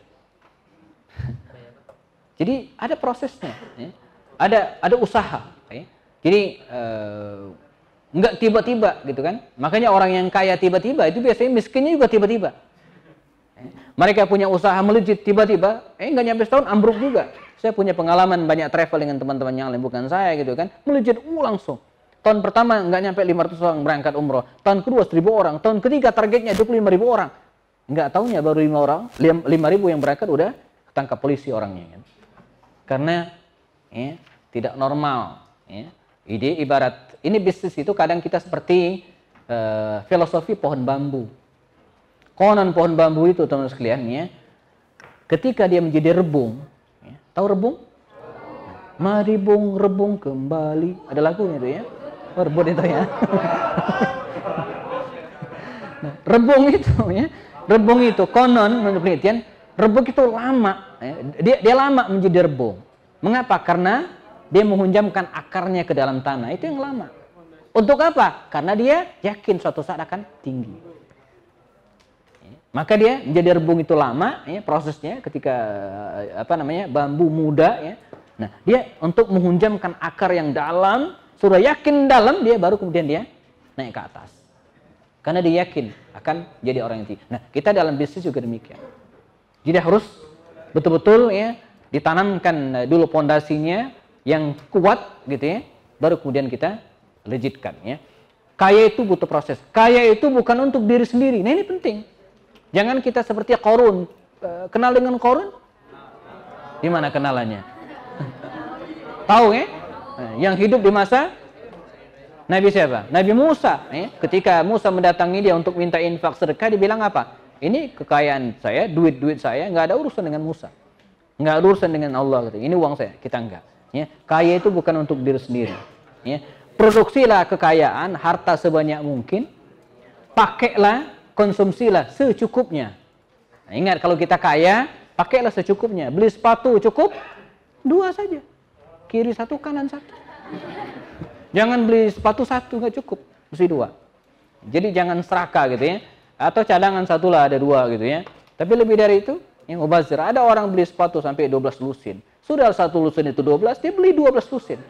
Jadi ada prosesnya. Ya. Ada usaha. Ya. Jadi nggak tiba-tiba gitu kan. Makanya orang yang kaya tiba-tiba itu biasanya miskinnya juga tiba-tiba. Ya. Mereka punya usaha melejit tiba-tiba, nggak nyampe setahun ambruk juga. Saya punya pengalaman banyak travel dengan teman-teman yang lain bukan saya gitu kan. Melejit langsung. Tahun pertama nggak nyampe 500 orang berangkat umroh. Tahun kedua 1.000 orang. Tahun ketiga targetnya 25.000 orang. Nggak tahunya baru 5.000 yang berangkat udah ketangkap polisi orangnya kan. Karena ya, tidak normal. Ya. Ide ibarat ini bisnis itu kadang kita seperti filosofi pohon bambu. Konon pohon bambu itu teman-teman sekalian ya, ketika dia menjadi rebung. Tahu rebung? Mari bung rebung kembali. Ada lagunya itu ya. Rebung itu ya. Nah, rebung itu ya. Rebung itu konon menurut penelitian, rebung itu lama. Ya. Dia lama menjadi rebung. Mengapa? Karena dia menghunjamkan akarnya ke dalam tanah. Itu yang lama. Untuk apa? Karena dia yakin suatu saat akan tinggi. Maka dia menjadi rebung itu lama ya, prosesnya ketika bambu muda ya. Nah, dia untuk menghunjamkan akar yang dalam, sudah yakin dalam dia baru kemudian dia naik ke atas. karena dia yakin akan jadi orang yang tinggi. Nah, kita dalam bisnis juga demikian. Jadi harus betul-betul ya ditanamkan dulu pondasinya yang kuat gitu ya, baru kemudian kita legitkan ya. Kaya itu butuh proses. Kaya itu bukan untuk diri sendiri. Nah, ini penting. Jangan kita seperti Qarun. Kenal dengan Qarun? Di mana kenalannya? Tahu ya? Yang hidup di masa Nabi siapa? Nabi Musa. Ketika Musa mendatangi dia untuk minta infak sedekah, dia bilang apa? Ini kekayaan saya, duit saya, nggak ada urusan dengan Musa. Nggak ada urusan dengan Allah. Ini uang saya, kita enggak. Ya, kaya itu bukan untuk diri sendiri. Ya, produksilah kekayaan, harta sebanyak mungkin. Pakailah, konsumsilah secukupnya. Nah, ingat kalau kita kaya, pakailah secukupnya. Beli sepatu cukup 2 saja. Kiri 1, kanan 1. Jangan beli sepatu 1, nggak cukup, mesti 2. Jadi jangan serakah gitu ya. Atau cadangan 1 lah, ada 2 gitu ya. Tapi lebih dari itu, yang mubazir. Ada orang beli sepatu sampai 12 lusin. Sudah 1 lusin itu 12, dia beli 12 lusin.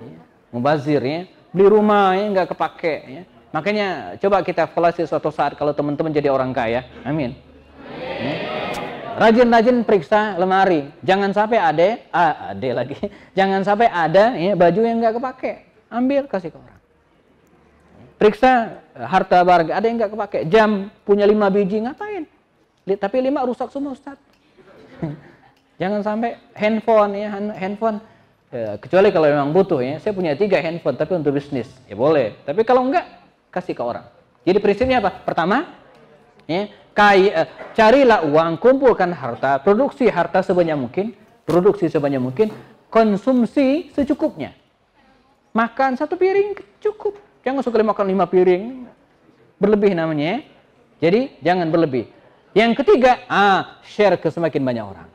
Ya. Mubazir ya. Beli rumah ya nggak kepake ya. Makanya coba kita evaluasi suatu saat kalau teman-teman jadi orang kaya. Amin. Ya. Rajin-rajin periksa lemari. Jangan sampai ada lagi. Jangan sampai ada ya, baju yang nggak kepake. Ambil, kasih ke orang. Periksa harta barang. Ada yang nggak kepake. Jam punya 5 biji, ngapain? Tapi 5 rusak semua, Ustaz. Jangan sampai handphone ya. Handphone. Kecuali kalau memang butuh ya. Saya punya 3 handphone, tapi untuk bisnis. Ya boleh. Tapi kalau enggak, kasih ke orang. Jadi prinsipnya apa? Pertama, ya, carilah uang, kumpulkan harta, produksi harta sebanyak mungkin, konsumsi secukupnya. Makan 1 piring cukup, jangan sekali makan 5 piring, berlebih namanya. Jadi jangan berlebih. Yang ketiga, share ke semakin banyak orang.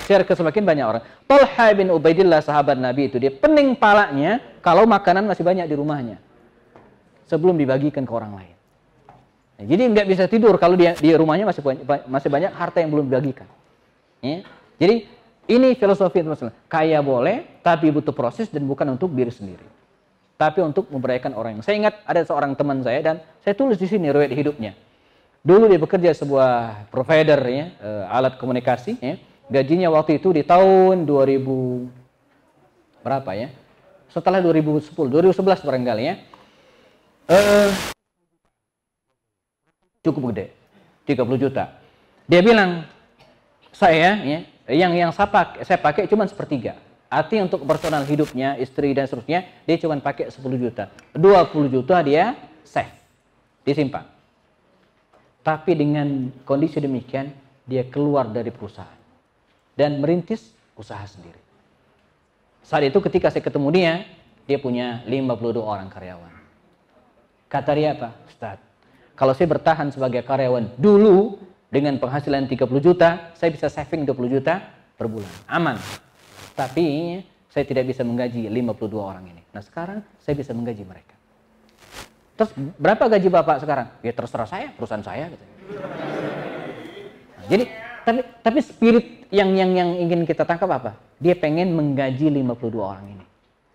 Share ke semakin banyak orang. Talha bin Ubaidillah, sahabat Nabi itu, dia pening palanya kalau makanan masih banyak di rumahnya sebelum dibagikan ke orang lain. Nah, jadi nggak bisa tidur kalau di rumahnya masih banyak harta yang belum dibagikan. Ya. Jadi ini filosofi teman-teman. Kaya boleh, tapi butuh proses dan bukan untuk diri sendiri, tapi untuk memberdayakan orang. Saya ingat ada seorang teman saya dan saya tulis di sini riwayat hidupnya. Dulu dia bekerja sebuah provider ya, alat komunikasi. Ya. Gajinya waktu itu di tahun 2000 berapa ya? Setelah 2010, 2011 barangkali ya. Cukup gede, 30 juta. Dia bilang, saya ya, yang saya pakai cuma 1/3. Artinya untuk personal hidupnya, istri dan seterusnya, dia cuma pakai 10 juta. 20 juta dia save, disimpan. Tapi dengan kondisi demikian, dia keluar dari perusahaan dan merintis usaha sendiri. Saat itu ketika saya ketemu dia punya 52 orang karyawan. Kata dia apa? Ustaz, kalau saya bertahan sebagai karyawan dulu dengan penghasilan 30 juta, saya bisa saving 20 juta per bulan. Aman. Tapi saya tidak bisa menggaji 52 orang ini. Nah sekarang saya bisa menggaji mereka. Terus berapa gaji Bapak sekarang? Ya terserah saya, perusahaan saya. Gitu. Nah, jadi tapi spirit yang ingin kita tangkap apa? Dia pengen menggaji 52 orang ini.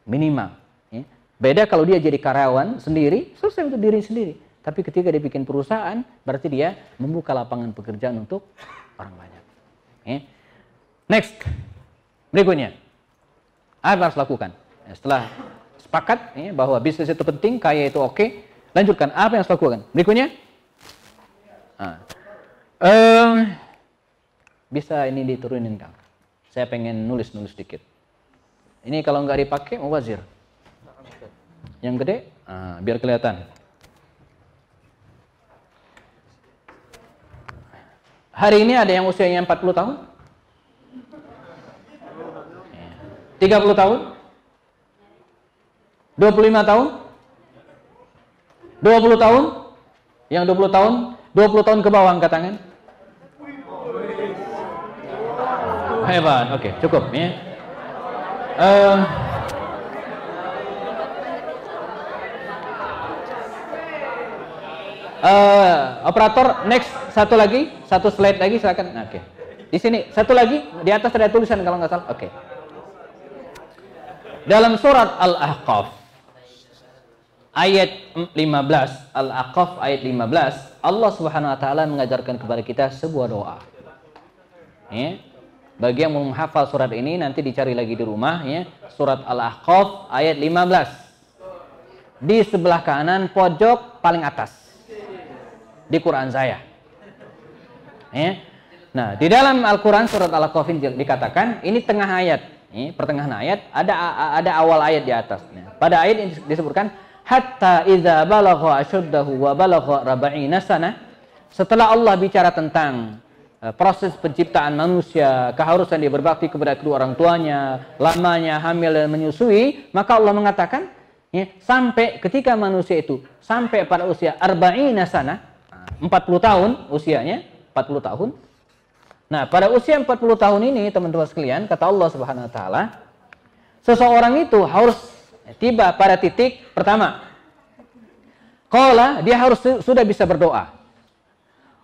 Minimal. Ya. Beda kalau dia jadi karyawan sendiri, selesai untuk diri sendiri. Tapi ketika dia bikin perusahaan, berarti dia membuka lapangan pekerjaan untuk orang banyak. Ya. Next. Berikutnya. Apa yang harus lakukan? Ya, setelah sepakat ya, bahwa bisnis itu penting, kaya itu oke, lanjutkan. Apa yang harus lakukan? Berikutnya. Bisa ini diturunin Kang. Saya pengen nulis dikit. Ini kalau nggak dipakai mubazir. Yang gede, biar kelihatan. Hari ini ada yang usianya 40 tahun? 30 tahun? 25 tahun? 20 tahun? Yang 20 tahun? 20 tahun ke bawah angkat tangan. Hebat, oke, cukup ya. Operator, next satu slide lagi silakan. Oke. Di sini satu lagi, di atas ada tulisan kalau nggak salah. Oke. Dalam surat Al-Ahqaf ayat 15, Al-Aqaf ayat 15, Allah Subhanahu wa taala mengajarkan kepada kita sebuah doa. Ya. Bagi yang mau menghafal surat ini nanti dicari lagi di rumah ya. Surat Al-Aqaf ayat 15. Di sebelah kanan pojok paling atas di Quran saya. Ya. Nah, di dalam Al-Qur'an surat Al-Aqaf ini dikatakan ini tengah ayat. Pertengahan ayat ada awal ayat di atasnya. Pada ayat ini disebutkan hatta idza balagha ashuddahu wa balagha 40 sana. Setelah Allah bicara tentang proses penciptaan manusia, keharusan dia berbakti kepada kedua orang tuanya, lamanya hamil dan menyusui, maka Allah mengatakan ya, sampai ketika manusia itu sampai pada usia 40 sana, 40 tahun usianya, 40 tahun. Nah, pada usia 40 tahun ini, teman-teman sekalian, kata Allah Subhanahu wa taala, seseorang itu harus tiba pada titik pertama. Qala, dia harus sudah bisa berdoa.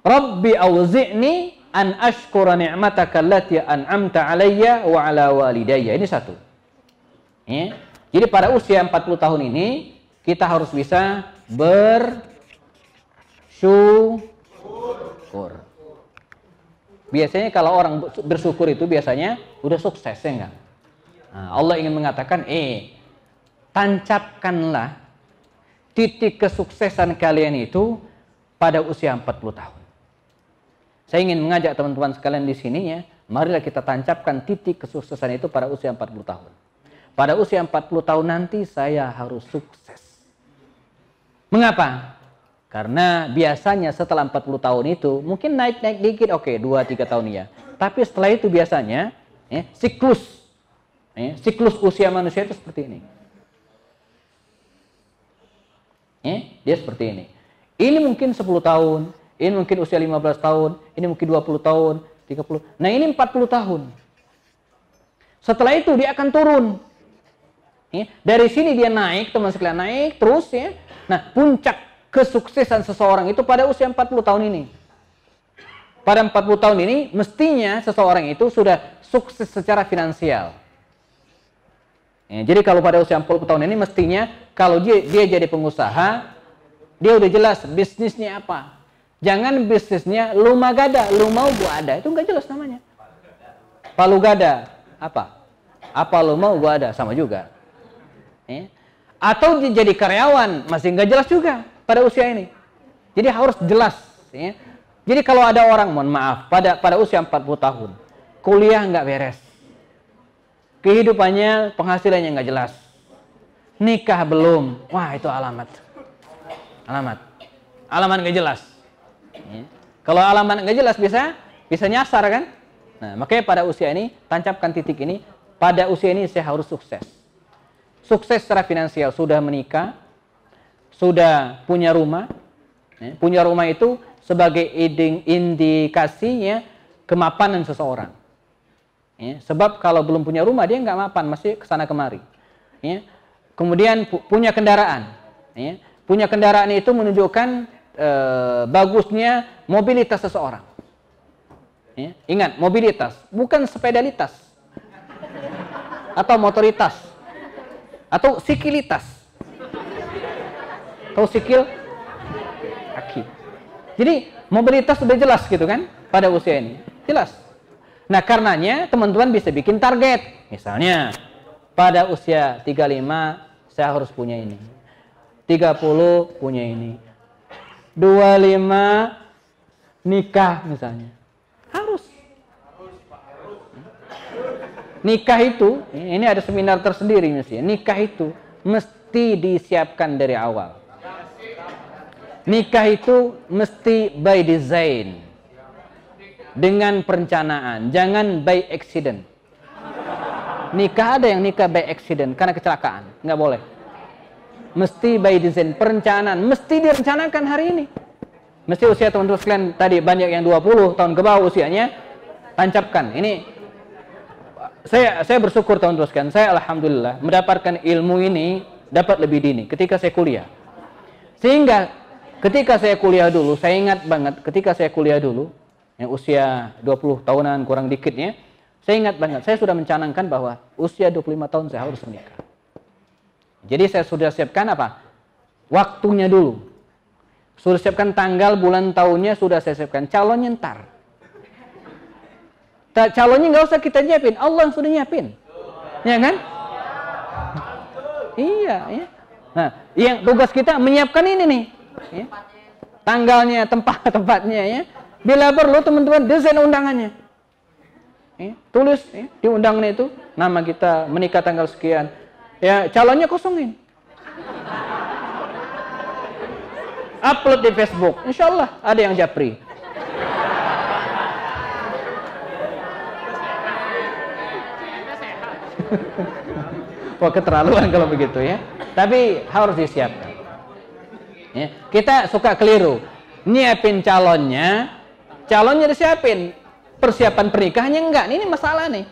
Rabbi auzi'ni an ashkura ni'mataka allati an'amta 'alayya wa 'ala walidayya. Ini satu. Ya. Jadi pada usia 40 tahun ini kita harus bisa bersyukur. Biasanya kalau orang bersyukur itu biasanya udah sukses ya enggak? Nah, Allah ingin mengatakan, tancapkanlah titik kesuksesan kalian itu pada usia 40 tahun. Saya ingin mengajak teman-teman sekalian di sini ya, marilah kita tancapkan titik kesuksesan itu pada usia 40 tahun. Pada usia 40 tahun nanti saya harus sukses. Mengapa? Karena biasanya setelah 40 tahun itu mungkin naik-naik dikit, oke, 2-3 tahun ya. Tapi setelah itu biasanya siklus usia manusia itu seperti ini. Dia seperti ini. Ini mungkin 10 tahun, ini mungkin usia 15 tahun, ini mungkin 20 tahun, 30. Nah, ini 40 tahun. Setelah itu dia akan turun. Dari sini dia naik, teman sekalian, naik terus ya. Nah, puncak kesuksesan seseorang itu pada usia 40 tahun ini. Pada 40 tahun ini mestinya seseorang itu sudah sukses secara finansial. Jadi kalau pada usia 40 tahun ini mestinya kalau dia jadi pengusaha, dia udah jelas bisnisnya apa. Jangan bisnisnya lumah gada, lumau bu ada, itu nggak jelas namanya. Palu gada, apa? Apa lumau bu ada, sama juga. Atau jadi karyawan, masih nggak jelas juga pada usia ini. Jadi harus jelas. Ya. Jadi kalau ada orang, mohon maaf, pada usia 40 tahun, kuliah nggak beres, kehidupannya, penghasilannya nggak jelas, nikah belum, wah itu alamat nggak jelas. Ya. Kalau alamat nggak jelas bisa nyasar kan? Nah, makanya pada usia ini tancapkan titik ini. Pada usia ini saya harus sukses. Sukses secara finansial, sudah menikah, sudah punya rumah. Punya rumah itu sebagai indikasinya kemapanan seseorang. Sebab kalau belum punya rumah dia nggak mapan, masih kesana kemari. Kemudian punya kendaraan. Punya kendaraan itu menunjukkan bagusnya mobilitas seseorang. Ingat, mobilitas, bukan sepedalitas atau motoritas atau sikilitas. Atau sikil kaki. Jadi mobilitas sudah jelas gitu kan pada usia ini. Jelas. Nah, karenanya teman-teman bisa bikin target. Misalnya pada usia 35 saya harus punya ini. 30 punya ini. 25 nikah misalnya. Harus. Nikah itu, ini ada seminar tersendiri misalnya. Nikah itu mesti disiapkan dari awal. Nikah itu mesti by design, dengan perencanaan, jangan by accident. Nikah ada yang nikah by accident karena kecelakaan, nggak boleh. Mesti by design, perencanaan, mesti direncanakan hari ini. Mesti usia teman-teman sekalian tadi banyak yang 20 tahun ke bawah usianya, tancapkan. Ini saya bersyukur teman-teman sekalian, saya alhamdulillah mendapatkan ilmu ini dapat lebih dini ketika saya kuliah. Sehingga ketika saya kuliah dulu, saya ingat banget ketika saya kuliah dulu, yang usia 20 tahunan kurang dikitnya, saya ingat banget, saya sudah mencanangkan bahwa usia 25 tahun saya harus menikah. Jadi saya sudah siapkan apa? waktunya dulu. Sudah siapkan tanggal, bulan, tahunnya sudah saya siapkan. Calonnya ntar. Calonnya nggak usah kita nyiapin, Allah yang sudah nyiapin. Ya kan? Iya, ya. Nah, yang tugas kita menyiapkan ini nih. Ya. Tanggalnya, tempatnya ya. Bila perlu teman-teman desain undangannya. Ya, tulis ya, di undangan itu nama kita menikah tanggal sekian. Ya, calonnya kosongin. Upload di Facebook. Insya Allah ada yang japri. Wah, keterlaluan kalau begitu ya. Tapi harus disiapkan. Ya, kita suka keliru. Nyiapin calonnya disiapin. Persiapan pernikahannya enggak. Ini masalah nih.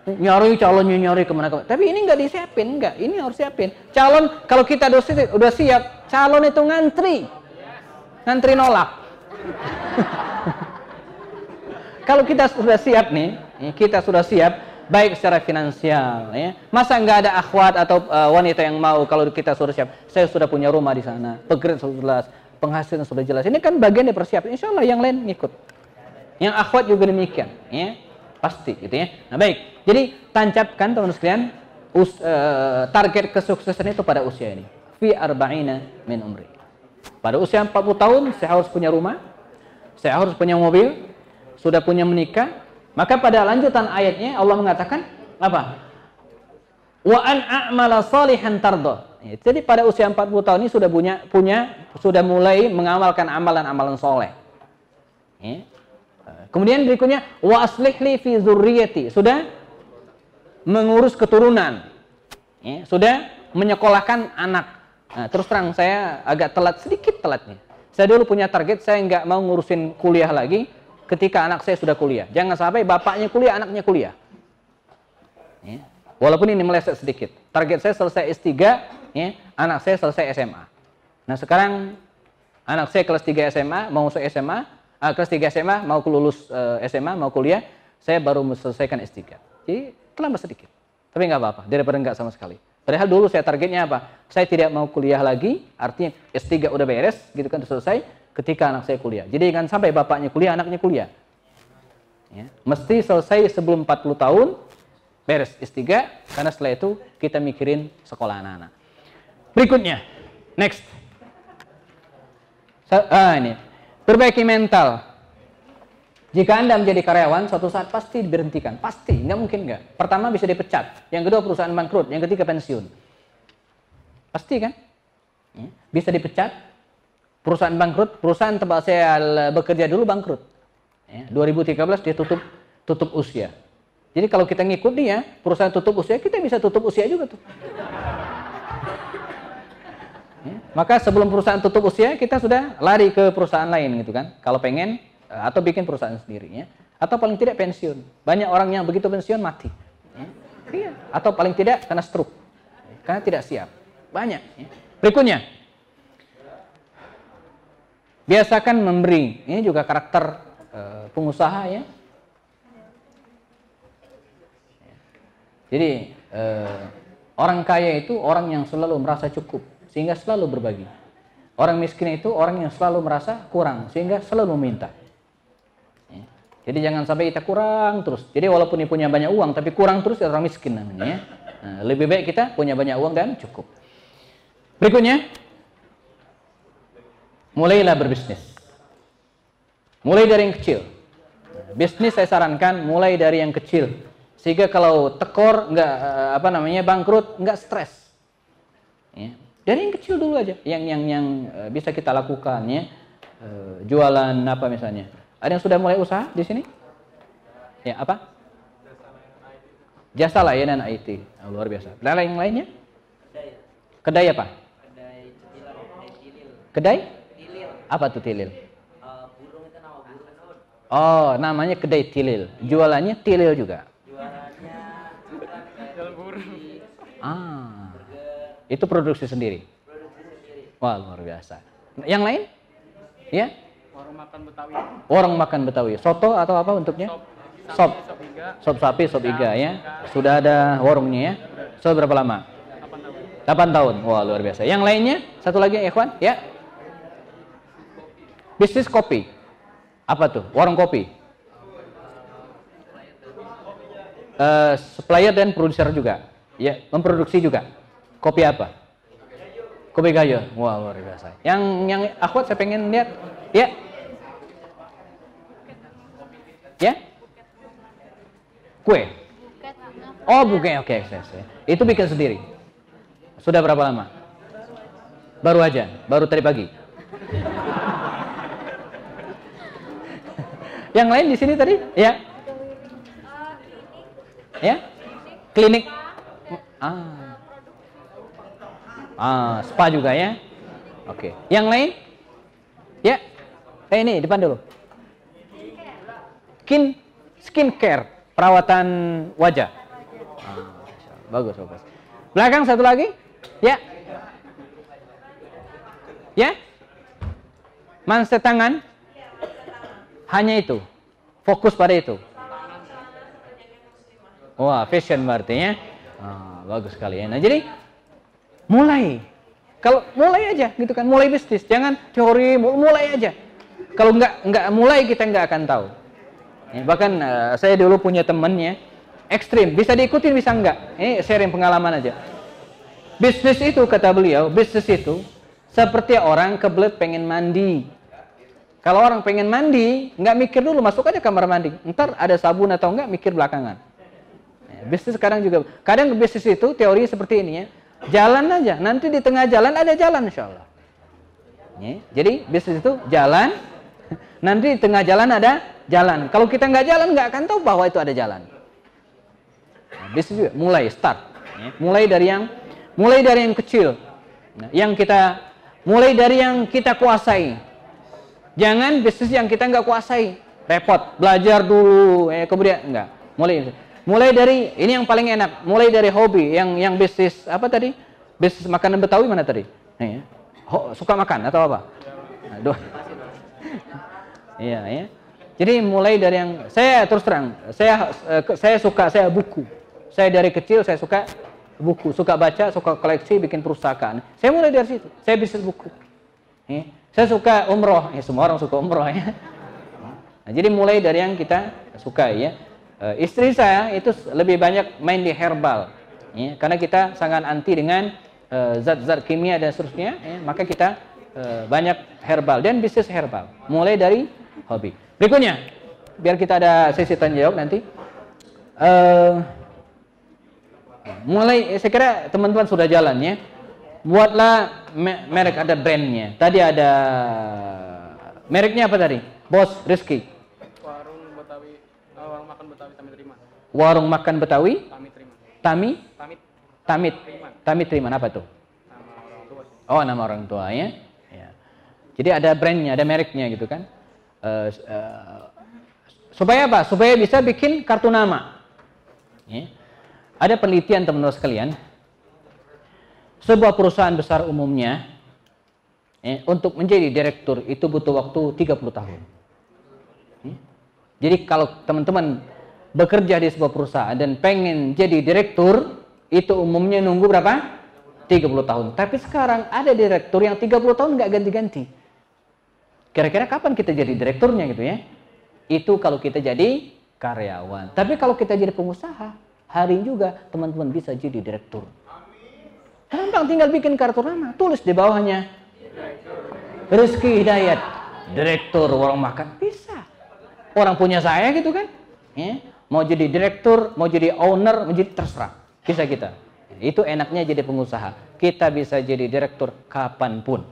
Nyari calonnya kemana-kemana. Tapi ini enggak disiapin, enggak. Ini harus siapin. Calon kalau kita udah siap, calon itu ngantri nolak. Kalau kita sudah siap nih, kita sudah siap, baik secara finansial, ya. Masa nggak ada akhwat atau wanita yang mau kalau kita sudah siap? Saya sudah punya rumah di sana, pekerjaan sudah jelas, penghasilan sudah jelas. Ini kan bagian dari persiapan. Insya Allah yang lain ngikut. Yang akhwat juga demikian, ya. Pasti, gitu ya. Nah baik, jadi tancapkan teman-teman sekalian target kesuksesan itu pada usia ini. Fi arba'ina min umri. Pada usia 40 tahun saya harus punya rumah, saya harus punya mobil, sudah punya menikah. Maka pada lanjutan ayatnya Allah mengatakan apa? Wa an a'mala salihan tardo. Jadi pada usia 40 tahun ini sudah mulai mengamalkan amalan-amalan soleh. Ya. Kemudian berikutnya wa aslih li fi dzurriyyati, sudah mengurus keturunan. Ya, sudah menyekolahkan anak. Nah, terus terang saya agak sedikit telatnya. Saya dulu punya target, saya nggak mau ngurusin kuliah lagi ketika anak saya sudah kuliah. Jangan sampai bapaknya kuliah, anaknya kuliah. Ya. Walaupun ini meleset sedikit. Target saya selesai S3, ya, anak saya selesai SMA. Nah sekarang anak saya kelas 3 SMA, mau masuk SMA, kelas 3 SMA, mau lulus SMA, mau kuliah, saya baru selesaikan S3. Jadi terlambat sedikit. Tapi nggak apa-apa, daripada nggak sama sekali. Padahal dulu saya targetnya apa? Saya tidak mau kuliah lagi, artinya S3 udah beres, gitu kan, selesai ketika anak saya kuliah. Jadi jangan sampai bapaknya kuliah, anaknya kuliah. Ya. Mesti selesai sebelum 40 tahun, beres S3, karena setelah itu kita mikirin sekolah anak-anak. Berikutnya, next. Ini, perbaiki mental. Jika Anda menjadi karyawan, suatu saat pasti diberhentikan. Pasti, nggak mungkin nggak. Pertama bisa dipecat, yang kedua perusahaan bangkrut, yang ketiga pensiun. Pasti kan? Ya. Bisa dipecat, perusahaan bangkrut, perusahaan tempat saya bekerja dulu bangkrut. Ya, 2013 dia tutup usia. Jadi kalau kita ngikut dia, perusahaan tutup usia, kita bisa tutup usia juga tuh. Ya, maka sebelum perusahaan tutup usia, kita sudah lari ke perusahaan lain gitu kan. Kalau pengen, atau bikin perusahaan sendiri ya. Atau paling tidak pensiun. Banyak orang yang begitu pensiun mati. Ya. Iya. Atau paling tidak kena stroke. Karena tidak siap. Banyak. Ya. Berikutnya. Biasakan memberi. Ini juga karakter pengusaha ya. Jadi orang kaya itu orang yang selalu merasa cukup sehingga selalu berbagi. Orang miskin itu orang yang selalu merasa kurang sehingga selalu meminta. Ya. Jadi jangan sampai kita kurang terus. Jadi walaupun dia punya banyak uang tapi kurang terus ya orang miskin namanya ya. Nah, lebih baik kita punya banyak uang dan cukup. Berikutnya, mulailah berbisnis. Mulai dari yang kecil. Bisnis saya sarankan mulai dari yang kecil. Sehingga kalau tekor nggak bangkrut nggak stres. Ya. Dari yang kecil dulu aja, yang bisa kita lakukan ya. Jualan apa misalnya. Ada yang sudah mulai usaha di sini? Ya apa? Jasa layanan IT. Oh, luar biasa. Dan yang lainnya? Kedai apa? Kedai? Apa tuh tilil? Burung itu nama burung. Oh, namanya kedai tilil. Jualannya tilil juga. Itu produksi sendiri. Wah, luar biasa. Yang lain? Ya? Warung makan Betawi. Warung makan Betawi. Soto atau apa bentuknya? Sop. Sop sapi, sop iga ya. Sudah ada warungnya ya. Sudah berapa lama? 8 tahun. Wah, luar biasa. Yang lainnya, satu lagi ikhwan, ya. Bisnis kopi. Apa tuh? Warung kopi. Supplier dan produser juga. Ya, memproduksi juga. Kopi apa? Kopi gayo. Wah, luar biasa. Yang akhwat saya pengen lihat. Ya. Ya? Kue. Oh, bukan. Oke. Itu bikin sendiri. Sudah berapa lama? Baru aja. Baru tadi pagi. Yang lain di sini tadi? Ya. Ya? Klinik. Spa juga ya. Oke. Yang lain? Ya. Ini depan dulu. Skincare, perawatan wajah. Bagus. Belakang satu lagi? Ya. Ya? Manset tangan? Hanya itu. Fokus pada itu. Wah, fashion berarti ya. Bagus sekali ya. Nah, jadi mulai. Kalau mulai aja gitu kan, mulai bisnis. Jangan teori, mulai aja. Kalau nggak mulai kita nggak akan tahu. Ya, bahkan saya dulu punya temennya ekstrim, bisa diikutin bisa nggak. Ini sharing pengalaman aja. Bisnis itu kata beliau, bisnis itu seperti orang kebelet pengen mandi. Kalau orang pengen mandi, nggak mikir dulu, masuk aja kamar mandi. Ntar ada sabun atau nggak, mikir belakangan. Ya, bisnis sekarang juga, kadang bisnis itu teori seperti ini ya. Jalan aja, nanti di tengah jalan ada jalan insya Allah. Ya, jadi bisnis itu jalan, nanti di tengah jalan ada jalan. Kalau kita nggak jalan, nggak akan tahu bahwa itu ada jalan. Nah, bisnis juga mulai start, ya. mulai dari yang kecil, nah, mulai dari yang kita kuasai. Jangan bisnis yang kita nggak kuasai, repot, belajar dulu, kemudian enggak. Mulai dari ini yang paling enak, mulai dari hobi, yang bisnis apa tadi? Bisnis makanan Betawi mana tadi? Suka makan atau apa? Aduh. Iya, ya. Jadi mulai dari yang saya terus terang, saya buku. Saya dari kecil saya suka buku, suka baca, suka koleksi, bikin perpustakaan. Saya mulai dari situ. Saya bisnis buku. Saya suka umroh, semua orang suka umroh ya. Nah, jadi mulai dari yang kita suka ya. Istri saya itu lebih banyak main di herbal, ya, karena kita sangat anti dengan zat-zat kimia dan seterusnya, ya, maka kita banyak herbal dan bisnis herbal. Mulai dari hobi. Berikutnya, biar kita ada sesi tanya jawab nanti. Saya kira teman-teman sudah jalan ya. Buatlah merek, ada brandnya. Tadi ada mereknya apa tadi? Bos Rizky. Warung Betawi, warung makan Betawi Tami Terima. Warung makan Betawi? Tami Terima. Tami Terima apa tuh? Nama orang tua. Oh, nama orang tua ya. Jadi ada brandnya, ada mereknya gitu kan. Supaya apa? Supaya bisa bikin kartu nama. Ya. Ada penelitian teman-teman sekalian. Sebuah perusahaan besar umumnya untuk menjadi direktur itu butuh waktu 30 tahun. Jadi kalau teman-teman bekerja di sebuah perusahaan dan pengen jadi direktur, itu umumnya nunggu berapa? 30 tahun. Tapi sekarang ada direktur yang 30 tahun nggak ganti-ganti. Kira-kira kapan kita jadi direkturnya gitu ya? Itu kalau kita jadi karyawan. Tapi kalau kita jadi pengusaha, hari ini juga teman-teman bisa jadi direktur. Gampang, tinggal bikin kartu nama, tulis di bawahnya Rizky Hidayat, direktur warung makan, bisa. Orang punya saya gitu kan, mau jadi direktur, mau jadi owner, mau jadi terserah, bisa kita. Itu enaknya jadi pengusaha, kita bisa jadi direktur kapanpun,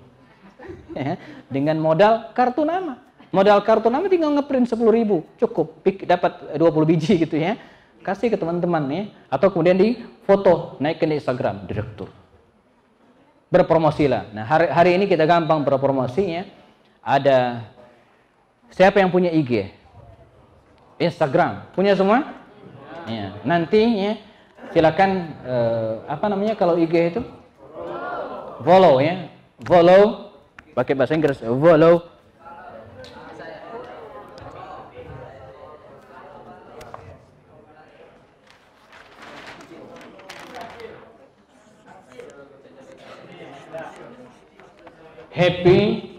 dengan modal kartu nama. Modal kartu nama tinggal ngeprint 10.000, cukup, dapat 20 biji gitu ya, kasih ke teman-teman ya, atau kemudian di foto naikkan di Instagram, direktur. Berpromosilah. Nah, hari ini kita gampang berpromosinya. Ada siapa yang punya IG? Instagram. Punya semua? Ya. Nanti ya, silakan apa namanya kalau IG itu? Follow ya. Follow pakai bahasa Inggris. Follow. Happy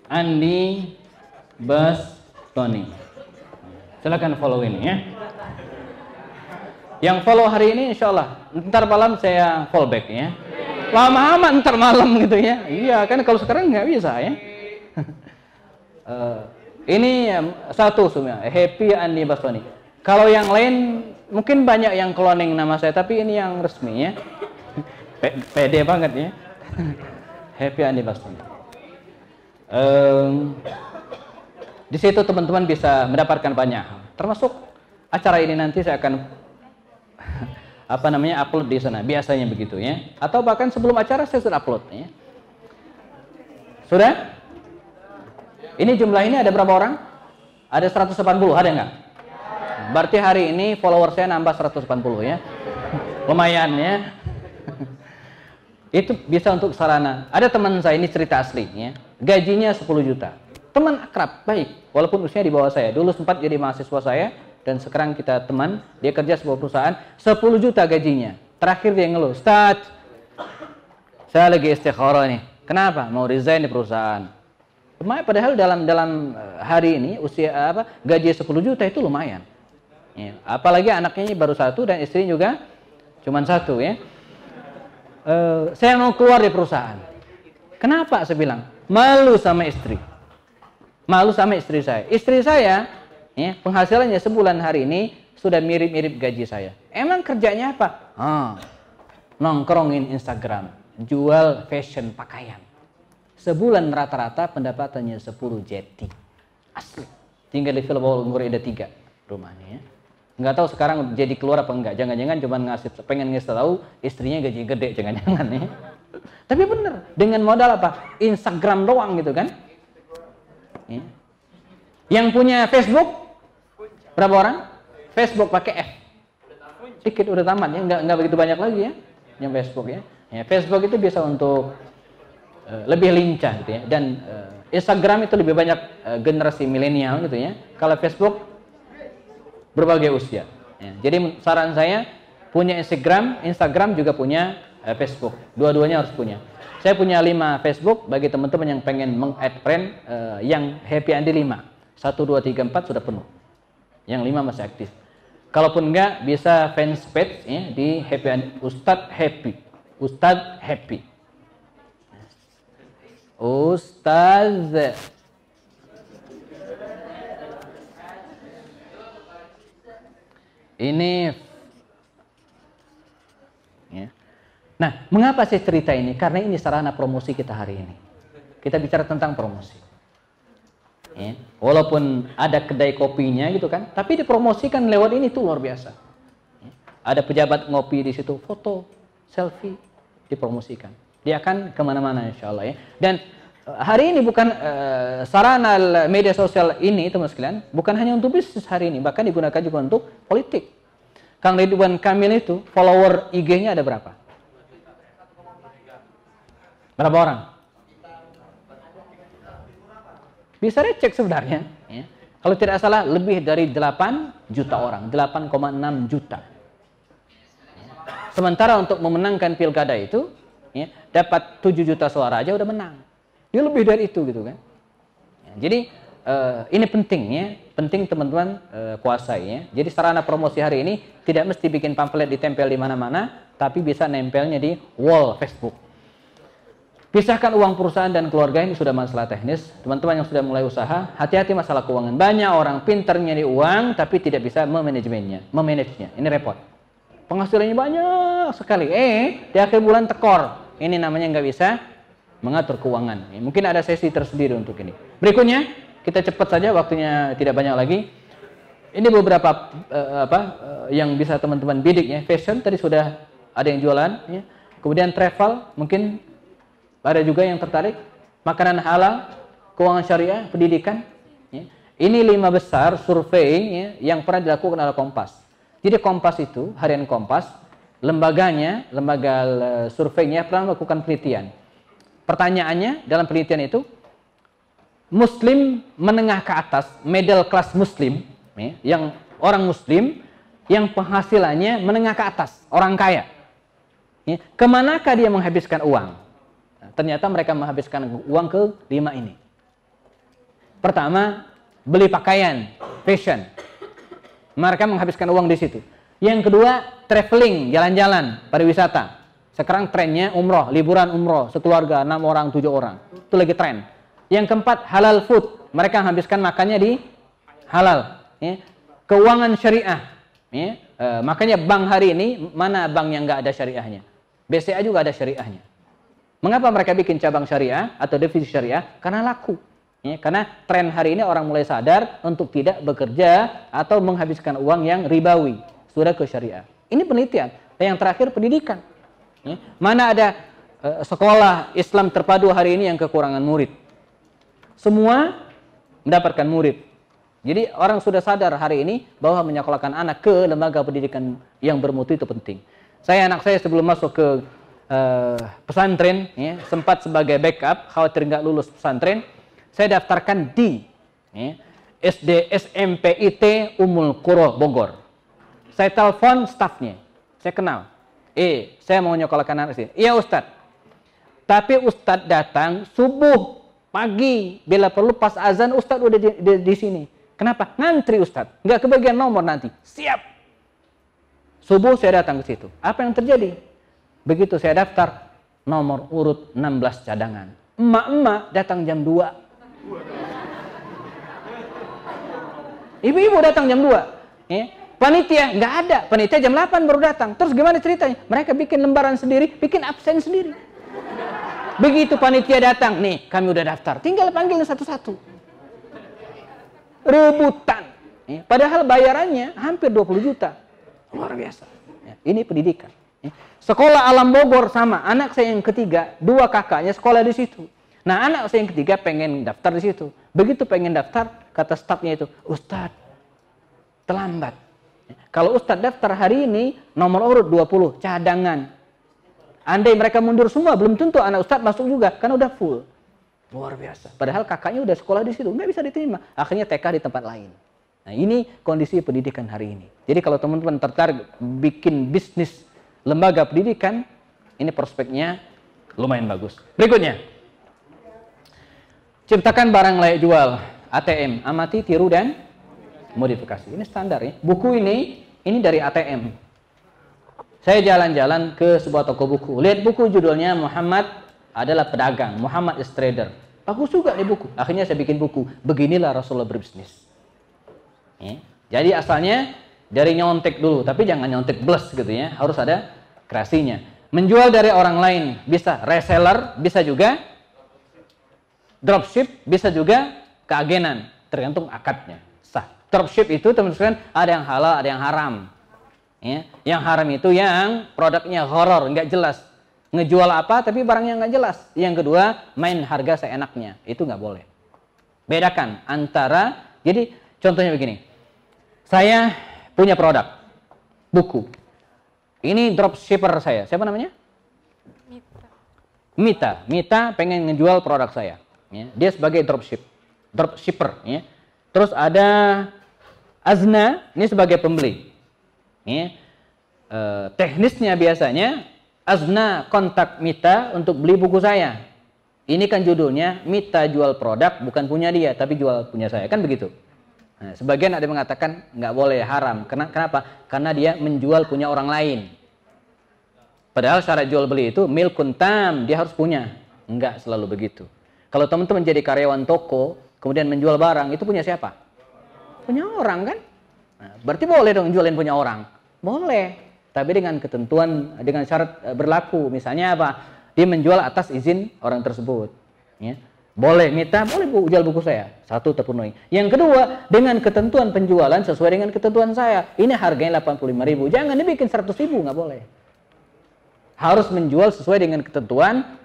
Andi Bastoni. Silakan follow ini ya. Yang follow hari ini insya Allah ntar malam saya follow back ya. Lama amat ntar malam gitu ya. Iya kan kalau sekarang nggak bisa ya. Ini satu sebenarnya Happy Andi Bastoni. Kalau yang lain mungkin banyak yang cloning nama saya, tapi ini yang resmi ya. Pede banget ya. Happy Andi Bastoni. Di situ teman-teman bisa mendapatkan banyak hal. Termasuk acara ini nanti saya akan upload di sana. Biasanya begitu ya. Atau bahkan sebelum acara saya sudah upload ya. Sudah? Ini jumlah ini ada berapa orang? Ada 180, ada nggak? Berarti hari ini follower saya nambah 180 ya. Lumayan ya. Itu bisa untuk sarana. Ada teman saya ini cerita asli ya. Gajinya 10 juta. Teman akrab, baik. Walaupun usianya di bawah saya. Dulu sempat jadi mahasiswa saya dan sekarang kita teman. Dia kerja sebuah perusahaan, 10 juta gajinya. Terakhir dia ngeluh, "Ustaz, saya lagi istikharah nih. Kenapa? Mau resign di perusahaan." Padahal dalam hari ini gaji 10 juta itu lumayan. Ya, apalagi anaknya ini baru satu dan istri juga cuma satu ya. Saya mau keluar dari perusahaan. Kenapa? Saya bilang malu sama istri. Malu sama istri saya. Istri saya ya, penghasilannya sebulan hari ini sudah mirip-mirip gaji saya. Emang kerjanya apa? Nongkrongin Instagram, jual fashion pakaian. Sebulan rata-rata pendapatannya 10 jeti. Asli. Tinggal di Filbol Ngurida 3 rumahnya ya. Nggak tahu sekarang jadi keluar apa enggak. Jangan-jangan cuma pengen ngasih tahu istrinya gaji gede, jangan-jangan ya. Tapi bener, dengan modal apa? Instagram doang gitu kan. Ya. Yang punya Facebook berapa orang? Facebook pakai F. Dikit udah tamat ya, nggak begitu banyak lagi ya yang Facebook ya. Ya Facebook itu bisa untuk lebih lincah gitu ya, dan Instagram itu lebih banyak generasi milenial gitu ya. Kalau Facebook berbagai usia ya. Jadi saran saya punya Instagram juga punya Facebook, dua-duanya harus punya. Saya punya 5 Facebook bagi teman-teman yang pengen meng-add friend, yang Happy Andi 5 1, 2, 3, 4 sudah penuh, yang 5 masih aktif. Kalaupun enggak bisa fans page ya, di Happy Andi, Ustadz Happy. Ustaz. Ini ya. Nah, mengapa saya cerita ini? Karena ini sarana promosi kita hari ini. Kita bicara tentang promosi. Ya. Walaupun ada kedai kopinya gitu kan, tapi dipromosikan lewat ini tuh luar biasa. Ya. Ada pejabat ngopi di situ, foto, selfie, dipromosikan. Dia akan kemana-mana insya Allah ya. Dan hari ini bukan sarana media sosial ini teman sekalian, bukan hanya untuk bisnis hari ini, bahkan digunakan juga untuk politik. Kang Ridwan Kamil itu follower IG-nya ada berapa? Berapa orang? Bisa dicek sebenarnya. Ya. Kalau tidak salah lebih dari 8 juta orang, 8,6 juta. Sementara untuk memenangkan pilkada itu, ya, dapat 7 juta suara aja udah menang. Dia lebih dari itu gitu kan. Ya, jadi ini penting ya, penting teman-teman kuasai ya. Jadi sarana promosi hari ini tidak mesti bikin pamflet ditempel di mana-mana, tapi bisa nempelnya di wall Facebook. Pisahkan uang perusahaan dan keluarga, ini sudah masalah teknis. Teman-teman yang sudah mulai usaha, hati-hati masalah keuangan. Banyak orang pinternya di uang tapi tidak bisa memanagenya. Ini repot. Penghasilannya banyak sekali. Di akhir bulan tekor. Ini namanya nggak bisa mengatur keuangan. Mungkin ada sesi tersendiri untuk ini. Berikutnya, kita cepat saja, waktunya tidak banyak lagi. Ini beberapa yang bisa teman-teman bidik ya. Fashion tadi sudah ada yang jualan. Ya. Kemudian travel, mungkin ada juga yang tertarik. Makanan halal, keuangan syariah, pendidikan. Ya. Ini 5 besar survei ya, yang pernah dilakukan oleh Kompas. Jadi Kompas itu, harian Kompas, lembaga surveinya pernah melakukan penelitian. Pertanyaannya dalam penelitian itu, Muslim menengah ke atas, middle class Muslim, ya, yang orang Muslim yang penghasilannya menengah ke atas, orang kaya. Ya, kemanakah dia menghabiskan uang? Nah, ternyata mereka menghabiskan uang ke 5 ini. Pertama, beli pakaian, fashion. Mereka menghabiskan uang di situ. Yang kedua, traveling, jalan-jalan, pariwisata. Sekarang trennya umroh, liburan umroh, sekeluarga 6 orang, 7 orang. Itu lagi tren. Yang keempat, halal food. Mereka menghabiskan makannya di halal. Ya. Keuangan syariah. Ya. Makanya bank hari ini, mana bank yang nggak ada syariahnya? BCA juga ada syariahnya. Mengapa mereka bikin cabang syariah atau divisi syariah? Karena laku. Ya, karena tren hari ini orang mulai sadar untuk tidak bekerja atau menghabiskan uang yang ribawi. Sudah ke syariah. Ini penelitian. Dan yang terakhir pendidikan. Ya, mana ada sekolah Islam terpadu hari ini yang kekurangan murid? Semua mendapatkan murid. Jadi orang sudah sadar hari ini bahwa menyekolahkan anak ke lembaga pendidikan yang bermutu itu penting. Anak saya sebelum masuk ke pesantren, ya, sempat sebagai backup, khawatir nggak lulus pesantren, saya daftarkan di SD SMP IT Ummul Qura Bogor. Saya telepon stafnya, saya kenal. Saya mau nyekolahkan anak sini. Iya Ustadz. Tapi Ustadz datang subuh pagi, bila perlu pas azan Ustadz udah di sini. Kenapa? Ngantri Ustadz, nggak kebagian nomor nanti. Siap. Subuh saya datang ke situ. Apa yang terjadi? Begitu saya daftar, nomor urut 16 cadangan. Emak-emak datang jam 2. Ibu-ibu datang jam 2. Panitia nggak ada. Panitia jam 8 baru datang. Terus gimana ceritanya? Mereka bikin lembaran sendiri, bikin absen sendiri. Begitu panitia datang, nih kami udah daftar. Tinggal panggil satu-satu. Rebutan. Padahal bayarannya hampir 20 juta. Luar biasa. Ini pendidikan. Sekolah Alam Bogor sama, anak saya yang ketiga, 2 kakaknya sekolah di situ. Nah, anak saya yang ketiga pengen daftar di situ. Begitu pengen daftar, kata stafnya itu, Ustadz, terlambat. Kalau Ustadz daftar hari ini, nomor urut 20, cadangan. Andai mereka mundur semua, belum tentu anak Ustadz masuk juga, karena udah full. Luar biasa. Padahal kakaknya udah sekolah di situ, nggak bisa diterima. Akhirnya TK di tempat lain. Nah, ini kondisi pendidikan hari ini. Jadi kalau teman-teman tertarik bikin bisnis lembaga pendidikan, ini prospeknya lumayan bagus. Berikutnya, ciptakan barang layak jual, ATM, amati, tiru, dan modifikasi. Ini standar ya. Buku ini dari ATM. Saya jalan-jalan ke sebuah toko buku. Lihat buku judulnya Muhammad adalah pedagang, Muhammad is trader. Bagus juga nih buku. Akhirnya saya bikin buku. Beginilah Rasulullah berbisnis. Ya. Jadi asalnya dari nyontek dulu, tapi jangan nyontek bles gitu ya. Harus ada kreasinya. Menjual dari orang lain, bisa reseller, bisa juga dropship, bisa juga keagenan, tergantung akadnya. Sah. Dropship itu teman-teman ada yang halal, ada yang haram. Ya. Yang haram itu yang produknya horor, nggak jelas. Ngejual apa tapi barangnya nggak jelas. Yang kedua, main harga seenaknya. Itu nggak boleh. Bedakan antara, jadi contohnya begini. Saya punya produk, buku. Ini dropshipper saya. Siapa namanya? Mita pengen ngejual produk saya. Ya. Dia sebagai dropshipper. Ya. Terus ada Azna, ini sebagai pembeli. Ya. Teknisnya biasanya Azna kontak Mita untuk beli buku saya. Ini kan judulnya Mita jual produk bukan punya dia, tapi jual punya saya. Kan begitu. Nah, sebagian ada yang mengatakan nggak boleh, haram. Kenapa? Karena dia menjual punya orang lain. Padahal syarat jual beli itu milkun tam, dia harus punya. Enggak selalu begitu. Kalau teman-teman jadi karyawan toko, kemudian menjual barang, itu punya siapa? Punya orang kan? Nah, berarti boleh dong jualin punya orang. Boleh. Tapi dengan ketentuan, dengan syarat berlaku. Misalnya apa? Dia menjual atas izin orang tersebut. Ya. Boleh, Mita, boleh jual buku saya. Satu terpenuhi. Yang kedua, dengan ketentuan penjualan sesuai dengan ketentuan saya. Ini harganya 85.000. Jangan dibikin 100.000, nggak boleh. Harus menjual sesuai dengan ketentuan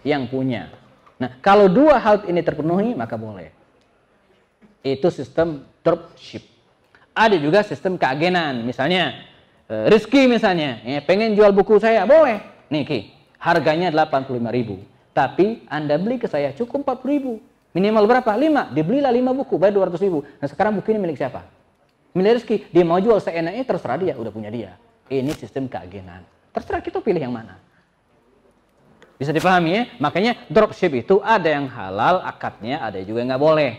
yang punya. Nah, kalau dua hal ini terpenuhi, maka boleh. Itu sistem dropship. Ada juga sistem keagenan. Misalnya, Rizky misalnya, ya, pengen jual buku saya, boleh. Nih, Ki, harganya 85.000. Tapi Anda beli ke saya cukup 40.000. Minimal berapa? 5. Dibelilah 5 buku, bayar 200.000. Nah, sekarang buku ini milik siapa? Milik Rizky. Dia mau jual seenaknya, terserah dia, udah punya dia. Ini sistem keagenan. Terserah kita pilih yang mana. Bisa dipahami ya? Makanya dropship itu ada yang halal akadnya, ada juga yang nggak boleh.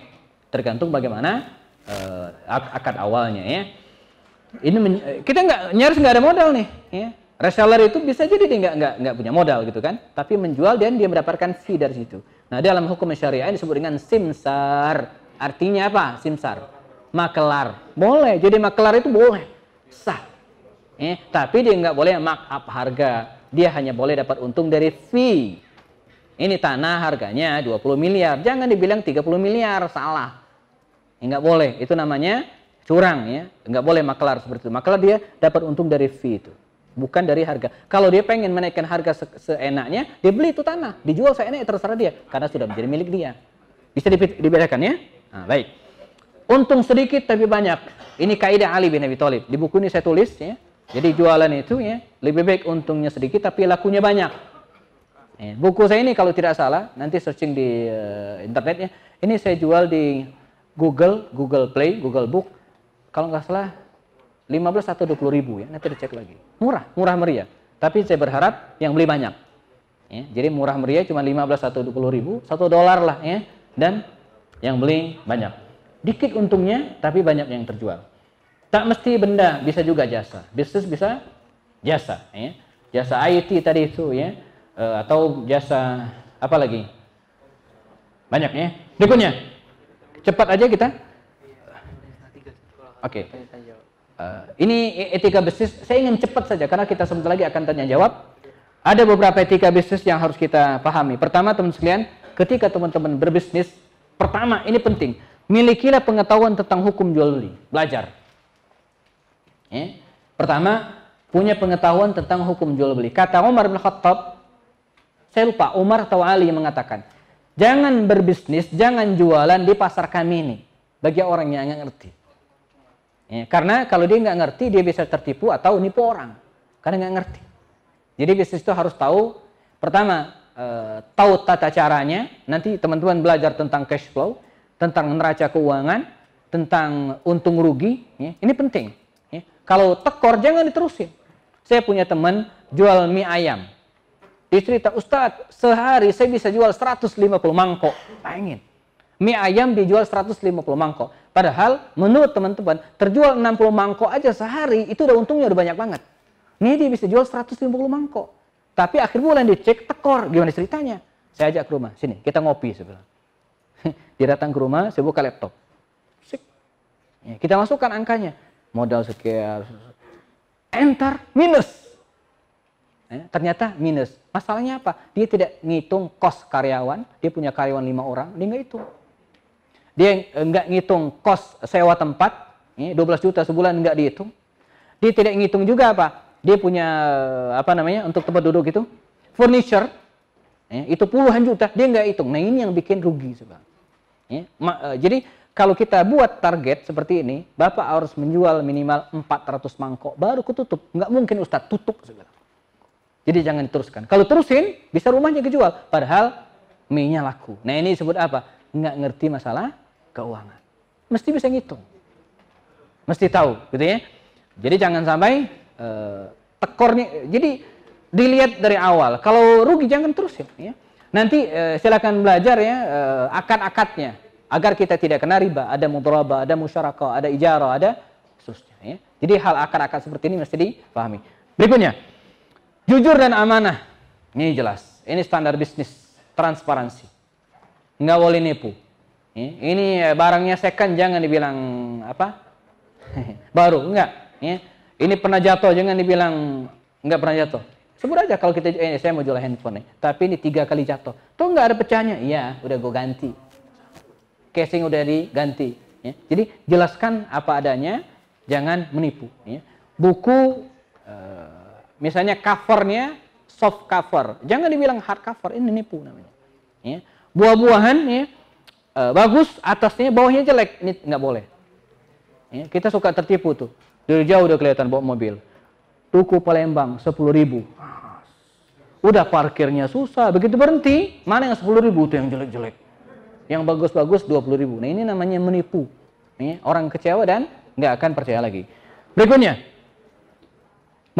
Tergantung bagaimana akad awalnya ya. Ini kita nyaris nggak ada modal nih ya. Reseller itu bisa jadi dia nggak punya modal gitu kan, tapi menjual dan dia mendapatkan fee dari situ. Nah, dalam hukum syariah ini disebut dengan simsar. Artinya apa? Simsar. Makelar. Boleh. Jadi makelar itu boleh. Sah. Tapi dia nggak boleh mark up harga. Dia hanya boleh dapat untung dari fee. Ini tanah harganya 20 miliar. Jangan dibilang 30 miliar. Salah. Nggak boleh. Itu namanya curang ya. Nggak boleh makelar seperti itu. Makelar dia dapat untung dari fee itu. Bukan dari harga. Kalau dia pengen menaikkan harga seenaknya, dia beli itu tanah, dijual seenaknya terserah dia, karena sudah menjadi milik dia. Bisa dibedakan ya? Nah, baik. Untung sedikit tapi banyak. Ini kaidah Ali bin Abi Thalib. Di buku ini saya tulis ya. Jadi jualan itu ya lebih baik untungnya sedikit tapi lakunya banyak. Buku saya ini kalau tidak salah, nanti searching di internet ya. Ini saya jual di Google Play, Google Book. Kalau nggak salah 15 atau 20 ribu ya, nanti dicek lagi. Murah meriah. Tapi saya berharap yang beli banyak. Ya, jadi murah meriah cuma 15 atau 20 ribu, $1 lah ya. Dan yang beli banyak. Dikit untungnya, tapi banyak yang terjual. Tak mesti benda, bisa juga jasa. Bisnis bisa jasa. Ya. Jasa IT tadi itu ya, atau jasa apa lagi? Banyak ya. Berikutnya, cepat aja kita. Oke. Ini etika bisnis, saya ingin cepat saja karena kita sebentar lagi akan tanya jawab. Ada beberapa etika bisnis yang harus kita pahami. Pertama, teman sekalian, ketika teman-teman berbisnis, pertama ini penting, milikilah pengetahuan tentang hukum jual beli, belajar. Pertama, punya pengetahuan tentang hukum jual beli. Kata Umar bin Khattab, saya lupa Umar atau Ali yang mengatakan, jangan berbisnis, jangan jualan di pasar kami ini bagi orang yang nggak ngerti. Karena kalau dia nggak ngerti, dia bisa tertipu atau nipu orang. Karena nggak ngerti. Jadi bisnis itu harus tahu, pertama, tahu tata caranya. Nanti teman-teman belajar tentang cash flow, tentang neraca keuangan, tentang untung rugi. Ini penting. Kalau tekor, jangan diterusin. Saya punya teman jual mie ayam. Dia cerita, Ustadz, sehari saya bisa jual 150 mangkok. Pengen. Mie ayam dijual 150 mangkok. Padahal menurut teman-teman terjual 60 mangkok aja sehari itu udah untungnya udah banyak banget. Ini dia bisa jual 150 mangkok. Tapi akhir bulan dicek tekor. Gimana ceritanya? Saya ajak ke rumah. Sini kita ngopi sebelah. Dia datang ke rumah, saya buka laptop. Sik. Kita masukkan angkanya. Modal sekian. Enter minus. Ternyata minus. Masalahnya apa? Dia tidak ngitung kos karyawan. Dia punya karyawan 5 orang. Dia nggak hitung. Dia nggak ngitung kos sewa tempat, 12 juta sebulan nggak dihitung. Dia tidak ngitung juga apa? Dia punya apa namanya untuk tempat duduk itu, furniture, itu puluhan juta, dia nggak hitung. Nah ini yang bikin rugi sebenarnya. Jadi kalau kita buat target seperti ini, Bapak harus menjual minimal 400 mangkok, baru ketutup. Nggak mungkin Ustadz tutup sebenarnya. Jadi jangan diteruskan. Kalau terusin, bisa rumahnya kejual. Padahal mie-nya laku. Nah ini disebut apa? Nggak ngerti masalah keuangan. Mesti bisa ngitung. Mesti tahu, gitu ya. Jadi jangan sampai tekornya. Jadi dilihat dari awal. Kalau rugi jangan terusin. Ya. Nanti silakan belajar ya akad-akadnya agar kita tidak kena riba. Ada mudharabah, ada musyarakah, ada ijarah, ada seterusnya. Ya. Jadi hal akad-akad seperti ini mesti dipahami. Berikutnya, jujur dan amanah. Ini jelas. Ini standar bisnis, transparansi. Nggak boleh nipu. Ini barangnya second, jangan dibilang apa? Baru, enggak. Ini pernah jatuh, jangan dibilang enggak pernah jatuh. Sebut aja kalau kita, saya mau jual handphone nih, tapi ini 3 kali jatuh. Tuh enggak ada pecahnya. Iya, udah gue ganti. Casing udah diganti. Jadi jelaskan apa adanya, jangan menipu. Buku, misalnya covernya soft cover, jangan dibilang hard cover, ini nipu namanya. Buah-buahan bagus, atasnya bawahnya jelek, ini nggak boleh. Kita suka tertipu tuh, dari jauh udah kelihatan bawa mobil. Tuku Palembang 10.000, udah parkirnya susah, begitu berhenti, mana yang 10.000 tuh yang jelek-jelek, yang bagus-bagus 20.000. Nah ini namanya menipu. Orang kecewa dan nggak akan percaya lagi. Berikutnya,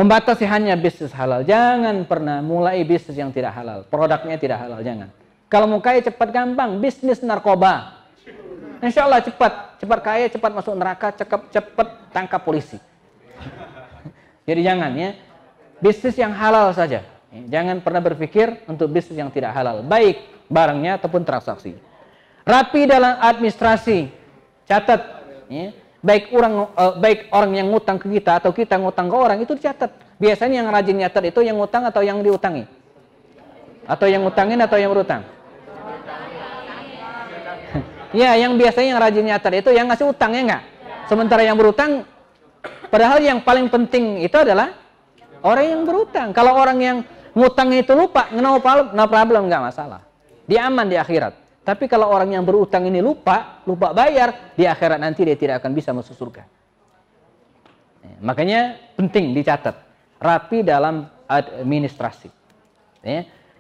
Membatasi hanya bisnis halal. Jangan pernah mulai bisnis yang tidak halal. Produknya tidak halal, jangan. Kalau mau kaya cepat gampang, bisnis narkoba. Insya Allah cepat kaya, cepat masuk neraka, cepat tangkap polisi. Jadi jangan ya, bisnis yang halal saja. Jangan pernah berpikir untuk bisnis yang tidak halal, baik barangnya ataupun transaksi. Rapi dalam administrasi, catat. Ya. Baik orang yang ngutang ke kita atau kita ngutang ke orang itu dicatat. Biasanya yang rajin nyatat itu yang ngutang atau yang diutangi, atau yang ngutangin atau yang berutang. Ya, yang biasanya yang rajin nyatat itu yang ngasih utang, ya enggak? Sementara yang berutang, padahal yang paling penting itu adalah orang yang berutang. Kalau orang yang ngutangnya itu lupa, no problem, enggak masalah. Dia aman di akhirat. Tapi kalau orang yang berutang ini lupa bayar, di akhirat nanti dia tidak akan bisa masuk surga. Makanya penting dicatat. Rapi dalam administrasi.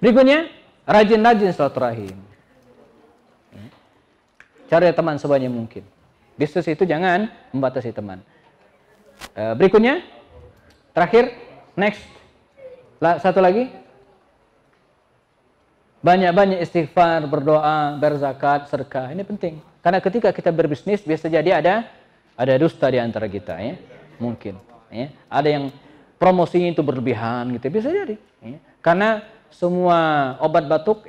Berikutnya, rajin-rajin silaturahim. Cari teman sebanyak mungkin. Bisnis itu jangan membatasi teman. Berikutnya, terakhir, next. Satu lagi. Banyak-banyak istighfar, berdoa, berzakat, sedekah. Ini penting. Karena ketika kita berbisnis, biasa jadi ada dusta di antara kita. Ya. Mungkin. Ya. Ada yang promosinya itu berlebihan. Gitu. Bisa jadi. Ya. Karena semua obat batuk.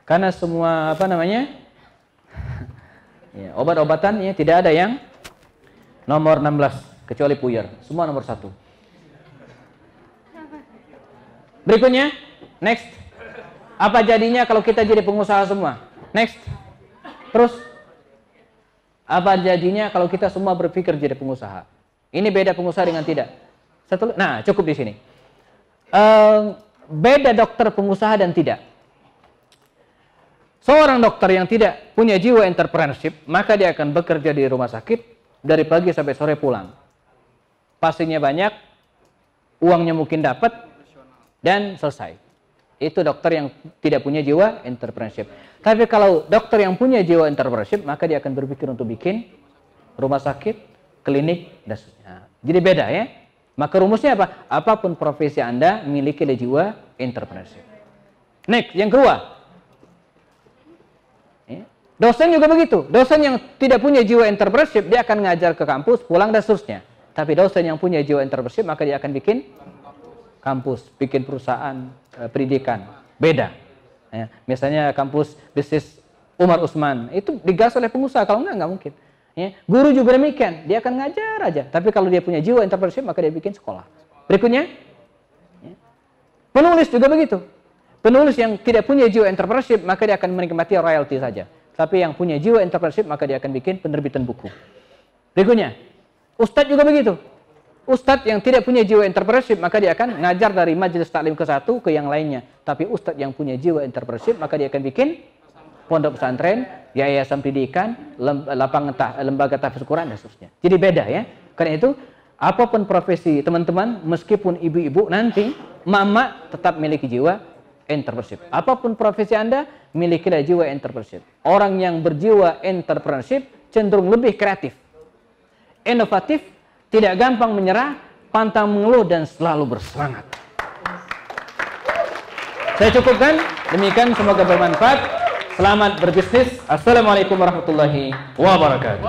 Karena semua, ya, obat-obatan ya, tidak ada yang nomor 16 kecuali puyer, semua nomor 1. Berikutnya, next. Apa jadinya kalau kita jadi pengusaha semua? Next. Terus, apa jadinya kalau kita semua berpikir jadi pengusaha? Ini beda pengusaha dengan tidak. Nah, cukup di sini. Beda dokter pengusaha dan tidak. Seorang dokter yang tidak punya jiwa entrepreneurship, maka dia akan bekerja di rumah sakit dari pagi sampai sore pulang. Pasiennya banyak, uangnya mungkin dapat, dan selesai. Itu dokter yang tidak punya jiwa entrepreneurship. Tapi kalau dokter yang punya jiwa entrepreneurship, maka dia akan berpikir untuk bikin rumah sakit, klinik, dan seterusnya. Jadi beda ya. Maka rumusnya apa? Apapun profesi Anda, miliki jiwa entrepreneurship. Next, yang kedua. Dosen juga begitu. Dosen yang tidak punya jiwa entrepreneurship, dia akan ngajar ke kampus, pulang dan seterusnya. Tapi dosen yang punya jiwa entrepreneurship, maka dia akan bikin kampus, bikin perusahaan pendidikan. Beda. Ya, misalnya kampus bisnis Umar Usman, itu digas oleh pengusaha. Kalau enggak mungkin. Ya, guru juga demikian. Dia akan ngajar aja. Tapi kalau dia punya jiwa entrepreneurship, maka dia bikin sekolah. Berikutnya, ya, penulis juga begitu. Penulis yang tidak punya jiwa entrepreneurship, maka dia akan menikmati royalti saja. Tapi yang punya jiwa entrepreneurship, maka dia akan bikin penerbitan buku. Berikutnya, ustadz juga begitu. Ustadz yang tidak punya jiwa entrepreneurship, maka dia akan ngajar dari majelis taklim ke satu ke yang lainnya. Tapi ustadz yang punya jiwa entrepreneurship, maka dia akan bikin pondok pesantren, yayasan pendidikan, lembaga tahfidz Quran, dan seterusnya. Jadi beda ya. Karena itu, apapun profesi teman-teman, meskipun ibu-ibu nanti, mama tetap memiliki jiwa entrepreneurship. Apapun profesi Anda, milikilah jiwa entrepreneurship. Orang yang berjiwa entrepreneurship cenderung lebih kreatif, inovatif, tidak gampang menyerah, pantang mengeluh, dan selalu bersemangat. Saya cukupkan. Demikian, semoga bermanfaat. Selamat berbisnis. Assalamualaikum warahmatullahi wabarakatuh.